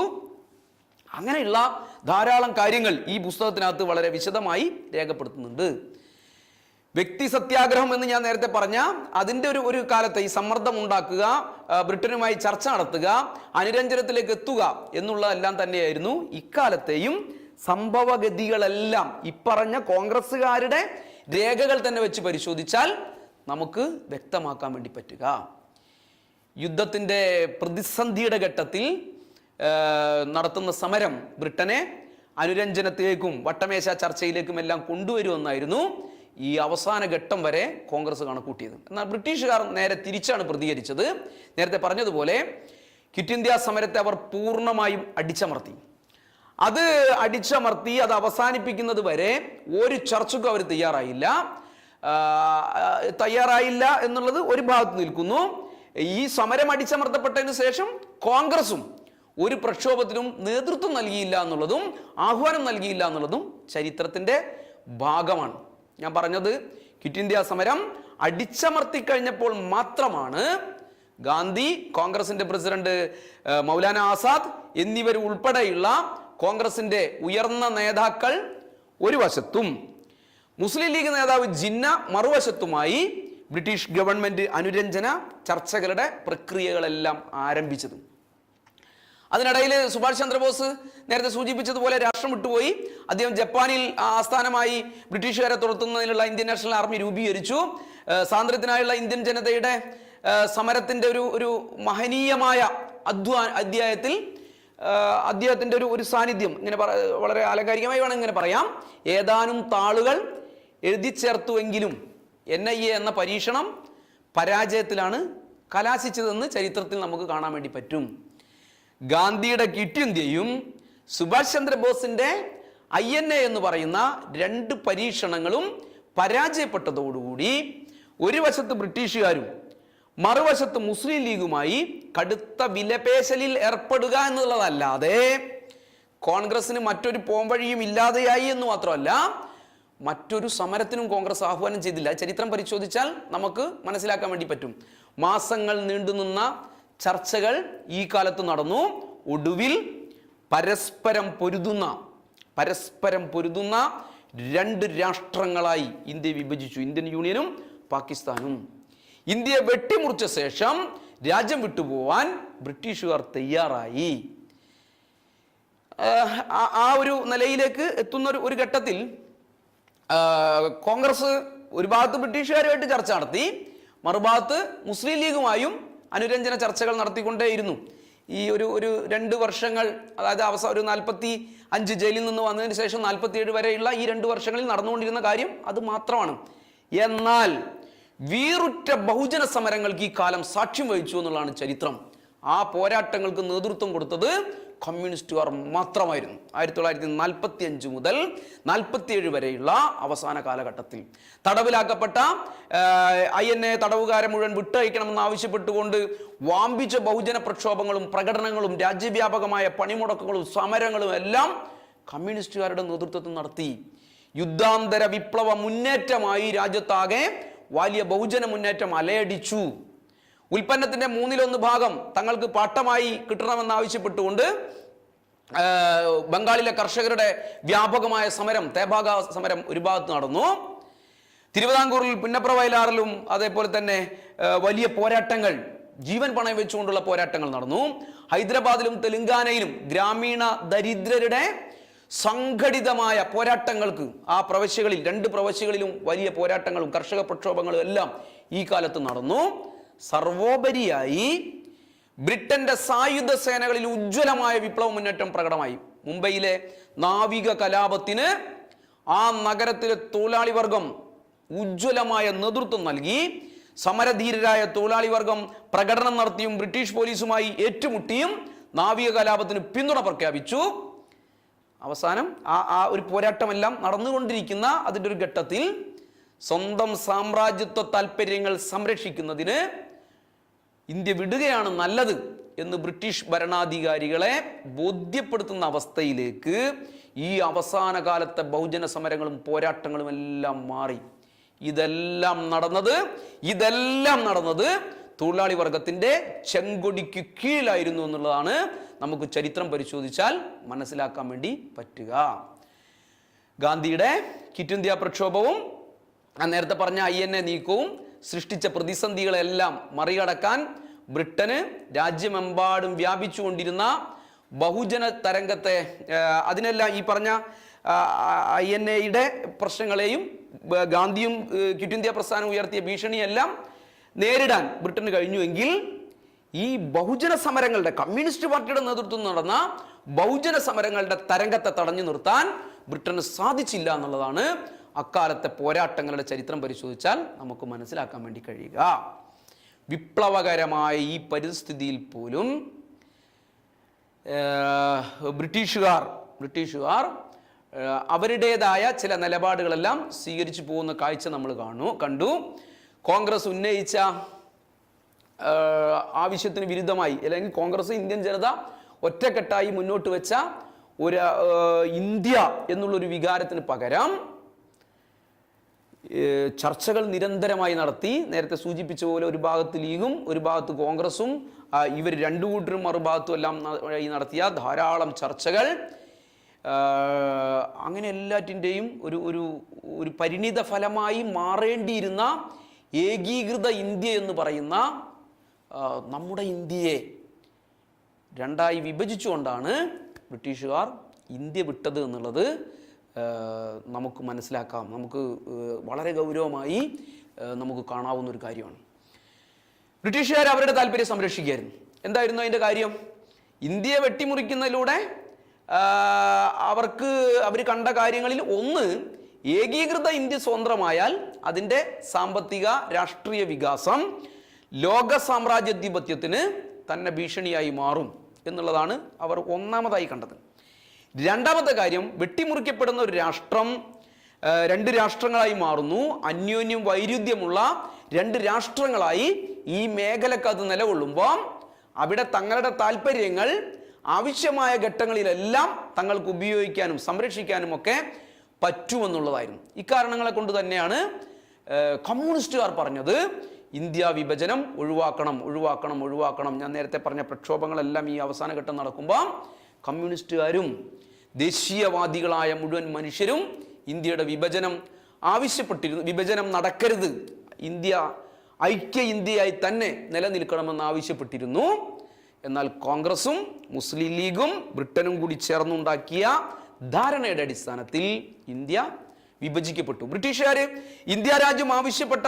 അങ്ങനെയുള്ള ധാരാളം കാര്യങ്ങൾ ഈ പുസ്തകത്തിനകത്ത് വളരെ വിശദമായി രേഖപ്പെടുത്തുന്നുണ്ട്. വ്യക്തി സത്യാഗ്രഹം എന്ന് ഞാൻ നേരത്തെ പറഞ്ഞ അതിൻ്റെ ഒരു കാലത്ത് ഈ സമ്മർദ്ദം ഉണ്ടാക്കുക, ബ്രിട്ടനുമായി ചർച്ച നടത്തുക, അനുരഞ്ജനത്തിലേക്ക് എത്തുക എന്നുള്ളതെല്ലാം തന്നെയായിരുന്നു ഇക്കാലത്തെയും സംഭവഗതികളെല്ലാം ഇപ്പറഞ്ഞ കോൺഗ്രസ്സുകാരുടെ രേഖകൾ തന്നെ വെച്ച് പരിശോധിച്ചാൽ നമുക്ക് വ്യക്തമാക്കാൻ വേണ്ടി പറ്റുക. യുദ്ധത്തിൻ്റെ പ്രതിസന്ധിയുടെ ഘട്ടത്തിൽ നടത്തുന്ന സമരം ബ്രിട്ടനെ അനുരഞ്ജനത്തിലേക്കും വട്ടമേശ ചർച്ചയിലേക്കും എല്ലാം കൊണ്ടുവരുമെന്നായിരുന്നു ഈ അവസാന ഘട്ടം വരെ കോൺഗ്രസ് കണക്കൂട്ടിയത്. എന്നാൽ ബ്രിട്ടീഷുകാർ നേരെ തിരിച്ചാണ് പ്രതികരിച്ചത്. നേരത്തെ പറഞ്ഞതുപോലെ ക്വിറ്റ് ഇന്ത്യ സമരത്തെ അവർ പൂർണ്ണമായും അടിച്ചമർത്തി. അത് അടിച്ചമർത്തി അത് അവസാനിപ്പിക്കുന്നത് വരെ ഒരു ചർച്ചയ്ക്കും അവർ തയ്യാറായില്ല എന്നുള്ളത് ഒരു ഭാഗത്ത് നിൽക്കുന്നു. ഈ സമരം അടിച്ചമർത്തപ്പെട്ടതിന് ശേഷം കോൺഗ്രസും ഒരു പ്രക്ഷോഭത്തിനും നേതൃത്വം നൽകിയില്ല എന്നുള്ളതും ആഹ്വാനം നൽകിയില്ല എന്നുള്ളതും ചരിത്രത്തിൻ്റെ ഭാഗമാണ്. ഞാൻ പറഞ്ഞത് ക്വിറ്റ് ഇന്ത്യ സമരം അടിച്ചമർത്തിക്കഴിഞ്ഞപ്പോൾ മാത്രമാണ് ഗാന്ധി, കോൺഗ്രസിന്റെ പ്രസിഡന്റ് മൗലാന ആസാദ് എന്നിവർ ഉൾപ്പെടെയുള്ള കോൺഗ്രസിന്റെ ഉയർന്ന നേതാക്കൾ ഒരു വശത്തും മുസ്ലിം ലീഗ് നേതാവ് ജിന്ന മറുവശത്തുമായി ബ്രിട്ടീഷ് ഗവൺമെന്റ് അനുരഞ്ജന ചർച്ചകളുടെ പ്രക്രിയകളെല്ലാം ആരംഭിച്ചത്. അതിനിടയിൽ സുഭാഷ് ചന്ദ്രബോസ് നേരത്തെ സൂചിപ്പിച്ചതുപോലെ രാഷ്ട്രം വിട്ടുപോയി. അദ്ദേഹം ജപ്പാനിൽ ആസ്ഥാനമായി ബ്രിട്ടീഷുകാരെ തുരത്തുന്നതിനുള്ള ഇന്ത്യൻ നാഷണൽ ആർമി രൂപീകരിച്ചു. സ്വാതന്ത്ര്യത്തിനായുള്ള ഇന്ത്യൻ ജനതയുടെ സമരത്തിന്റെ ഒരു മഹനീയമായ അധ്യായത്തിൽ അദ്ദേഹത്തിന്റെ ഒരു സാന്നിധ്യം ഇങ്ങനെ വളരെ ആലങ്കാരികമായി വേണം ഇങ്ങനെ പറയാം. ഏതാനും താളുകൾ എഴുതി ചേർത്തുവെങ്കിലും NIA എന്ന പരീക്ഷണം പരാജയത്തിലാണ് കലാശിച്ചതെന്ന് ചരിത്രത്തിൽ നമുക്ക് കാണാൻ വേണ്ടി പറ്റും. ഗാന്ധിയുടെ ക്വിറ്റ് ഇന്ത്യയും സുഭാഷ് ചന്ദ്രബോസിന്റെ INA എന്ന് പറയുന്ന രണ്ട് പരീക്ഷണങ്ങളും പരാജയപ്പെട്ടതോടുകൂടി ഒരു വശത്ത് ബ്രിട്ടീഷുകാരും മറുവശത്ത് മുസ്ലിം ലീഗുമായി കടുത്ത വിലപേശലിൽ ഏർപ്പെടുക എന്നുള്ളതല്ലാതെ കോൺഗ്രസിന് മറ്റൊരു പോംവഴിയും ഇല്ലാതെയായി എന്ന് മാത്രമല്ല മറ്റൊരു സമരത്തിനും കോൺഗ്രസ് ആഹ്വാനം ചെയ്തില്ല. ചരിത്രം പരിശോധിച്ചാൽ നമുക്ക് മനസ്സിലാക്കാൻ വേണ്ടി പറ്റും. മാസങ്ങൾ നീണ്ടുനിന്ന ചർച്ചകൾ ഈ കാലത്ത് നടന്നു. ഒടുവിൽ പരസ്പരം പൊരുതുന്ന രണ്ട് രാഷ്ട്രങ്ങളായി ഇന്ത്യ വിഭജിച്ചു. ഇന്ത്യൻ യൂണിയനും പാകിസ്ഥാനും. ഇന്ത്യയെ വെട്ടിമുറിച്ച ശേഷം രാജ്യം വിട്ടുപോവാൻ ബ്രിട്ടീഷുകാർ തയ്യാറായി. ആ ഒരു നിലയിലേക്ക് എത്തുന്ന ഒരു ഘട്ടത്തിൽ കോൺഗ്രസ് ഒരു ഭാഗത്ത് ബ്രിട്ടീഷുകാരുമായിട്ട് ചർച്ച നടത്തി, മറുഭാഗത്ത് മുസ്ലിം ലീഗുമായും അനുരഞ്ജന ചർച്ചകൾ നടത്തിക്കൊണ്ടേയിരുന്നു. ഈ ഒരു 2 വർഷങ്ങൾ, അതായത് അവസാനം ഒരു 45 ജയിലിൽ നിന്ന് വന്നതിന് ശേഷം 47 വരെയുള്ള ഈ 2 വർഷങ്ങളിൽ നടന്നുകൊണ്ടിരുന്ന കാര്യം അത് മാത്രമാണ്. എന്നാൽ വീറുറ്റ ബഹുജന സമരങ്ങൾക്ക് ഈ കാലം സാക്ഷ്യം വഹിച്ചു എന്നുള്ളതാണ് ചരിത്രം. ആ പോരാട്ടങ്ങൾക്ക് നേതൃത്വം കൊടുത്തത് കമ്മ്യൂണിസ്റ്റുകാർ മാത്രമായിരുന്നു. 1945 മുതൽ 47 വരെയുള്ള അവസാന കാലഘട്ടത്തിൽ തടവിലാക്കപ്പെട്ട INA തടവുകാരെ മുഴുവൻ വിട്ടയക്കണമെന്ന് ആവശ്യപ്പെട്ടുകൊണ്ട് വാമ്പിച്ച ബഹുജന പ്രക്ഷോഭങ്ങളും പ്രകടനങ്ങളും രാജ്യവ്യാപകമായ പണിമുടക്കുകളും സമരങ്ങളും എല്ലാം കമ്മ്യൂണിസ്റ്റുകാരുടെ നേതൃത്വത്തിൽ നടത്തി. യുദ്ധാന്തര വിപ്ലവ മുന്നേറ്റമായി രാജ്യത്താകെ വലിയ ബഹുജന മുന്നേറ്റം അലയടിച്ചു. ഉൽപ്പന്നത്തിന്റെ 1/3 ഭാഗം തങ്ങൾക്ക് പാട്ടമായി കിട്ടണമെന്ന് ആവശ്യപ്പെട്ടുകൊണ്ട് ബംഗാളിലെ കർഷകരുടെ വ്യാപകമായ സമരം, തേഭാഗ സമരം ഒരു ഭാഗത്ത് നടന്നു. തിരുവിതാംകൂറിൽ പുന്നപ്ര വയലാറിലും അതേപോലെ തന്നെ വലിയ പോരാട്ടങ്ങൾ, ജീവൻ പണയം വെച്ചുകൊണ്ടുള്ള പോരാട്ടങ്ങൾ നടന്നു. ഹൈദരാബാദിലും തെലങ്കാനയിലും ഗ്രാമീണ ദരിദ്രരുടെ സംഘടിതമായ പോരാട്ടങ്ങൾക്ക് ആ പ്രവശ്യകളിൽ 2 പ്രവശ്യകളിലും വലിയ പോരാട്ടങ്ങളും കർഷക പ്രക്ഷോഭങ്ങളും എല്ലാം ഈ കാലത്ത് നടന്നു. സർവോപരിയായി ബ്രിട്ടന്റെ സായുധ സേനകളിൽ ഉജ്ജ്വലമായ വിപ്ലവ മുന്നേറ്റം പ്രകടമായി. മുംബൈയിലെ നാവിക കലാപത്തിന് ആ നഗരത്തിലെ തൊഴിലാളി വർഗം ഉജ്ജ്വലമായ നേതൃത്വം നൽകി. സമരധീരരായ തൊഴിലാളി വർഗം പ്രകടനം നടത്തിയും ബ്രിട്ടീഷ് പോലീസുമായി ഏറ്റുമുട്ടിയും നാവിക കലാപത്തിന് പിന്തുണ പ്രഖ്യാപിച്ചു. അവസാനം ആ ഒരു പോരാട്ടമെല്ലാം നടന്നുകൊണ്ടിരിക്കുന്ന അതിൻ്റെ ഒരു ഘട്ടത്തിൽ സ്വന്തം സാമ്രാജ്യത്വ താല്പര്യങ്ങൾ സംരക്ഷിക്കുന്നതിന് ഇന്ത്യ വിടുകയാണ് നല്ലത് എന്ന് ബ്രിട്ടീഷ് ഭരണാധികാരികളെ ബോധ്യപ്പെടുത്തുന്ന അവസ്ഥയിലേക്ക് ഈ അവസാന കാലത്തെ ബഹുജന സമരങ്ങളും പോരാട്ടങ്ങളും എല്ലാം മാറി. ഇതെല്ലാം നടന്നത് തൊഴിലാളി വർഗത്തിന്റെ ചെങ്കൊടിക്ക് കീഴിലായിരുന്നു എന്നുള്ളതാണ് നമുക്ക് ചരിത്രം പരിശോധിച്ചാൽ മനസ്സിലാക്കാൻ വേണ്ടി പറ്റുക. ഗാന്ധിയുടെ ക്വിറ്റ് ഇന്ത്യ പ്രക്ഷോഭവും നേരത്തെ പറഞ്ഞ INA നീക്കവും സൃഷ്ടിച്ച പ്രതിസന്ധികളെല്ലാം മറികടക്കാൻ ബ്രിട്ടന് രാജ്യമെമ്പാടും വ്യാപിച്ചുകൊണ്ടിരുന്ന ബഹുജന തരംഗത്തെ, അതിനെല്ലാം ഈ പറഞ്ഞ INA-യുടെ പ്രശ്നങ്ങളെയും ഗാന്ധിയും ക്വിറ്റ് ഇന്ത്യ പ്രസ്ഥാനം ഉയർത്തിയ ഭീഷണിയെല്ലാം നേരിടാൻ ബ്രിട്ടന് കഴിഞ്ഞുവെങ്കിൽ ഈ ബഹുജന സമരങ്ങളുടെ, കമ്മ്യൂണിസ്റ്റ് പാർട്ടിയുടെ നേതൃത്വം നടന്ന ബഹുജന സമരങ്ങളുടെ തരംഗത്തെ തടഞ്ഞു നിർത്താൻ ബ്രിട്ടന് സാധിച്ചില്ല എന്നുള്ളതാണ് അക്കാലത്തെ പോരാട്ടങ്ങളുടെ ചരിത്രം പരിശോധിച്ചാൽ നമുക്ക് മനസ്സിലാക്കാൻ വേണ്ടി കഴിയുക. വിപ്ലവകരമായ ഈ പരിസ്ഥിതിയിൽ പോലും ബ്രിട്ടീഷുകാർ ബ്രിട്ടീഷുകാർ അവരുടേതായ ചില നിലപാടുകളെല്ലാം സ്വീകരിച്ചു പോകുന്ന കാഴ്ച നമ്മൾ കണ്ടു. കോൺഗ്രസ് ഉന്നയിച്ച ആവശ്യത്തിന് വിരുദ്ധമായി, അല്ലെങ്കിൽ കോൺഗ്രസ് ഇന്ത്യൻ ജനത ഒറ്റക്കെട്ടായി മുന്നോട്ട് വെച്ച ഒരു ഇന്ത്യ എന്നുള്ളൊരു വികാരത്തിന് പകരം ചർച്ചകൾ നിരന്തരമായി നടത്തി. നേരത്തെ സൂചിപ്പിച്ച പോലെ ഒരു ഭാഗത്ത് ലീഗും ഒരു ഭാഗത്ത് കോൺഗ്രസും, ഇവർ രണ്ടു കൂട്ടരും മറുഭാഗത്തും എല്ലാം നടത്തിയ ധാരാളം ചർച്ചകൾ, അങ്ങനെ എല്ലാറ്റിൻ്റെയും ഒരു പരിണിത ഫലമായി മാറേണ്ടിയിരുന്ന ഏകീകൃത ഇന്ത്യ എന്ന് പറയുന്ന നമ്മുടെ ഇന്ത്യയെ രണ്ടായി വിഭജിച്ചുകൊണ്ടാണ് ബ്രിട്ടീഷുകാർ ഇന്ത്യ വിട്ടത് എന്നുള്ളത് നമുക്ക് മനസ്സിലാക്കാം. നമുക്ക് വളരെ ഗൗരവമായി നമുക്ക് കാണാവുന്ന ഒരു കാര്യമാണ്. ബ്രിട്ടീഷുകാർ അവരുടെ താല്പര്യം സംരക്ഷിക്കുകയായിരുന്നു. എന്തായിരുന്നു അതിൻ്റെ കാര്യം? ഇന്ത്യയെ വെട്ടിമുറിക്കുന്നതിലൂടെ അവർ കണ്ട കാര്യങ്ങളിൽ ഒന്ന്, ഏകീകൃത ഇന്ത്യ സ്വതന്ത്രമായാൽ അതിൻ്റെ സാമ്പത്തിക രാഷ്ട്രീയ വികാസം ലോക സാമ്രാജ്യാധിപത്യത്തിന് തന്നെ ഭീഷണിയായി മാറും എന്നുള്ളതാണ് അവർ ഒന്നാമതായി കണ്ടത്. രണ്ടാമത്തെ കാര്യം, വെട്ടിമുറിക്കപ്പെടുന്ന ഒരു രാഷ്ട്രം രണ്ട് രാഷ്ട്രങ്ങളായി മാറുന്നു. അന്യോന്യം വൈരുദ്ധ്യമുള്ള രണ്ട് രാഷ്ട്രങ്ങളായി ഈ മേഖലക്കകത്ത് നിലകൊള്ളുമ്പോൾ അവിടെ തങ്ങളുടെ താല്പര്യങ്ങൾ ആവശ്യമായ ഘട്ടങ്ങളിലെല്ലാം തങ്ങൾക്ക് ഉപയോഗിക്കാനും സംരക്ഷിക്കാനും ഒക്കെ പറ്റുമെന്നുള്ളതായിരുന്നു. ഇക്കാരണങ്ങളെ കൊണ്ട് തന്നെയാണ് കമ്മ്യൂണിസ്റ്റുകാർ പറഞ്ഞത് ഇന്ത്യ വിഭജനം ഒഴിവാക്കണം. ഞാൻ നേരത്തെ പറഞ്ഞ പ്രക്ഷോഭങ്ങളെല്ലാം ഈ അവസാന ഘട്ടം നടക്കുമ്പോൾ കമ്മ്യൂണിസ്റ്റുകാരും ദേശീയവാദികളായ മുഴുവൻ മനുഷ്യരും ഇന്ത്യയുടെ വിഭജനം ആവശ്യപ്പെട്ടിരുന്നു. വിഭജനം നടക്കരുത്, ഇന്ത്യ ഐക്യ ഇന്ത്യയായി തന്നെ നിലനിൽക്കണമെന്ന് ആവശ്യപ്പെട്ടിരുന്നു. എന്നാൽ കോൺഗ്രസും മുസ്ലിം ലീഗും ബ്രിട്ടനും കൂടി ചേർന്നുണ്ടാക്കിയ ധാരണയുടെ അടിസ്ഥാനത്തിൽ ഇന്ത്യ വിഭജിക്കപ്പെട്ടു. ബ്രിട്ടീഷുകാർ ഇന്ത്യ രാജ്യം ആവശ്യപ്പെട്ട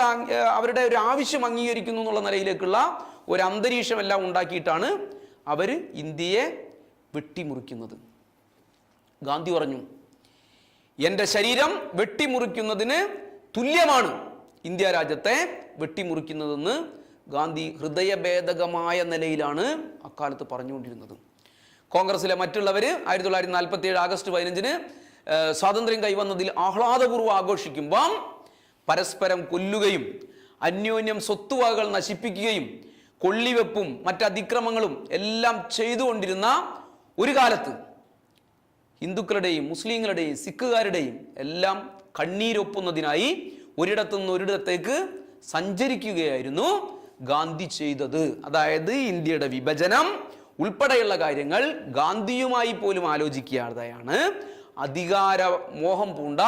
അവരുടെ ഒരു ആവശ്യം അംഗീകരിക്കുന്നു എന്നുള്ള നിലയിലേക്കുള്ള ഒരു അന്തരീക്ഷമെല്ലാം ഉണ്ടാക്കിയിട്ടാണ് അവർ ഇന്ത്യയെ വെട്ടിമുറിക്കുന്നത്. ഗാന്ധി പറഞ്ഞു, എൻ്റെ ശരീരം വെട്ടിമുറിക്കുന്നതിന് തുല്യമാണ് ഇന്ത്യ രാജ്യത്തെ വെട്ടിമുറിക്കുന്നതെന്ന് ഗാന്ധി ഹൃദയഭേദകമായ നിലയിലാണ് അക്കാലത്ത് പറഞ്ഞുകൊണ്ടിരുന്നത്. കോൺഗ്രസിലെ മറ്റുള്ളവർ 1947 ആഗസ്റ്റ് 15 സ്വാതന്ത്ര്യം കൈവന്നതിൽ ആഹ്ലാദപൂർവ്വം ആഘോഷിക്കുമ്പം പരസ്പരം കൊല്ലുകയും അന്യോന്യം സ്വത്തുവകകൾ നശിപ്പിക്കുകയും കൊള്ളിവെപ്പും മറ്റതിക്രമങ്ങളും എല്ലാം ചെയ്തുകൊണ്ടിരുന്ന ഒരു കാലത്ത് ഹിന്ദുക്കളുടെയും മുസ്ലിങ്ങളുടെയും സിഖുകാരുടെയും എല്ലാം കണ്ണീരൊപ്പുന്നതിനായി ഒരിടത്തു നിന്ന് ഒരിടത്തേക്ക് സഞ്ചരിക്കുകയായിരുന്നു ഗാന്ധി ചെയ്തത്. അതായത് ഇന്ത്യയുടെ വിഭജനം ഉൾപ്പെടെയുള്ള കാര്യങ്ങൾ ഗാന്ധിയുമായി പോലും ആലോചിക്കാതെയാണ് അധികാര മോഹം പൂണ്ട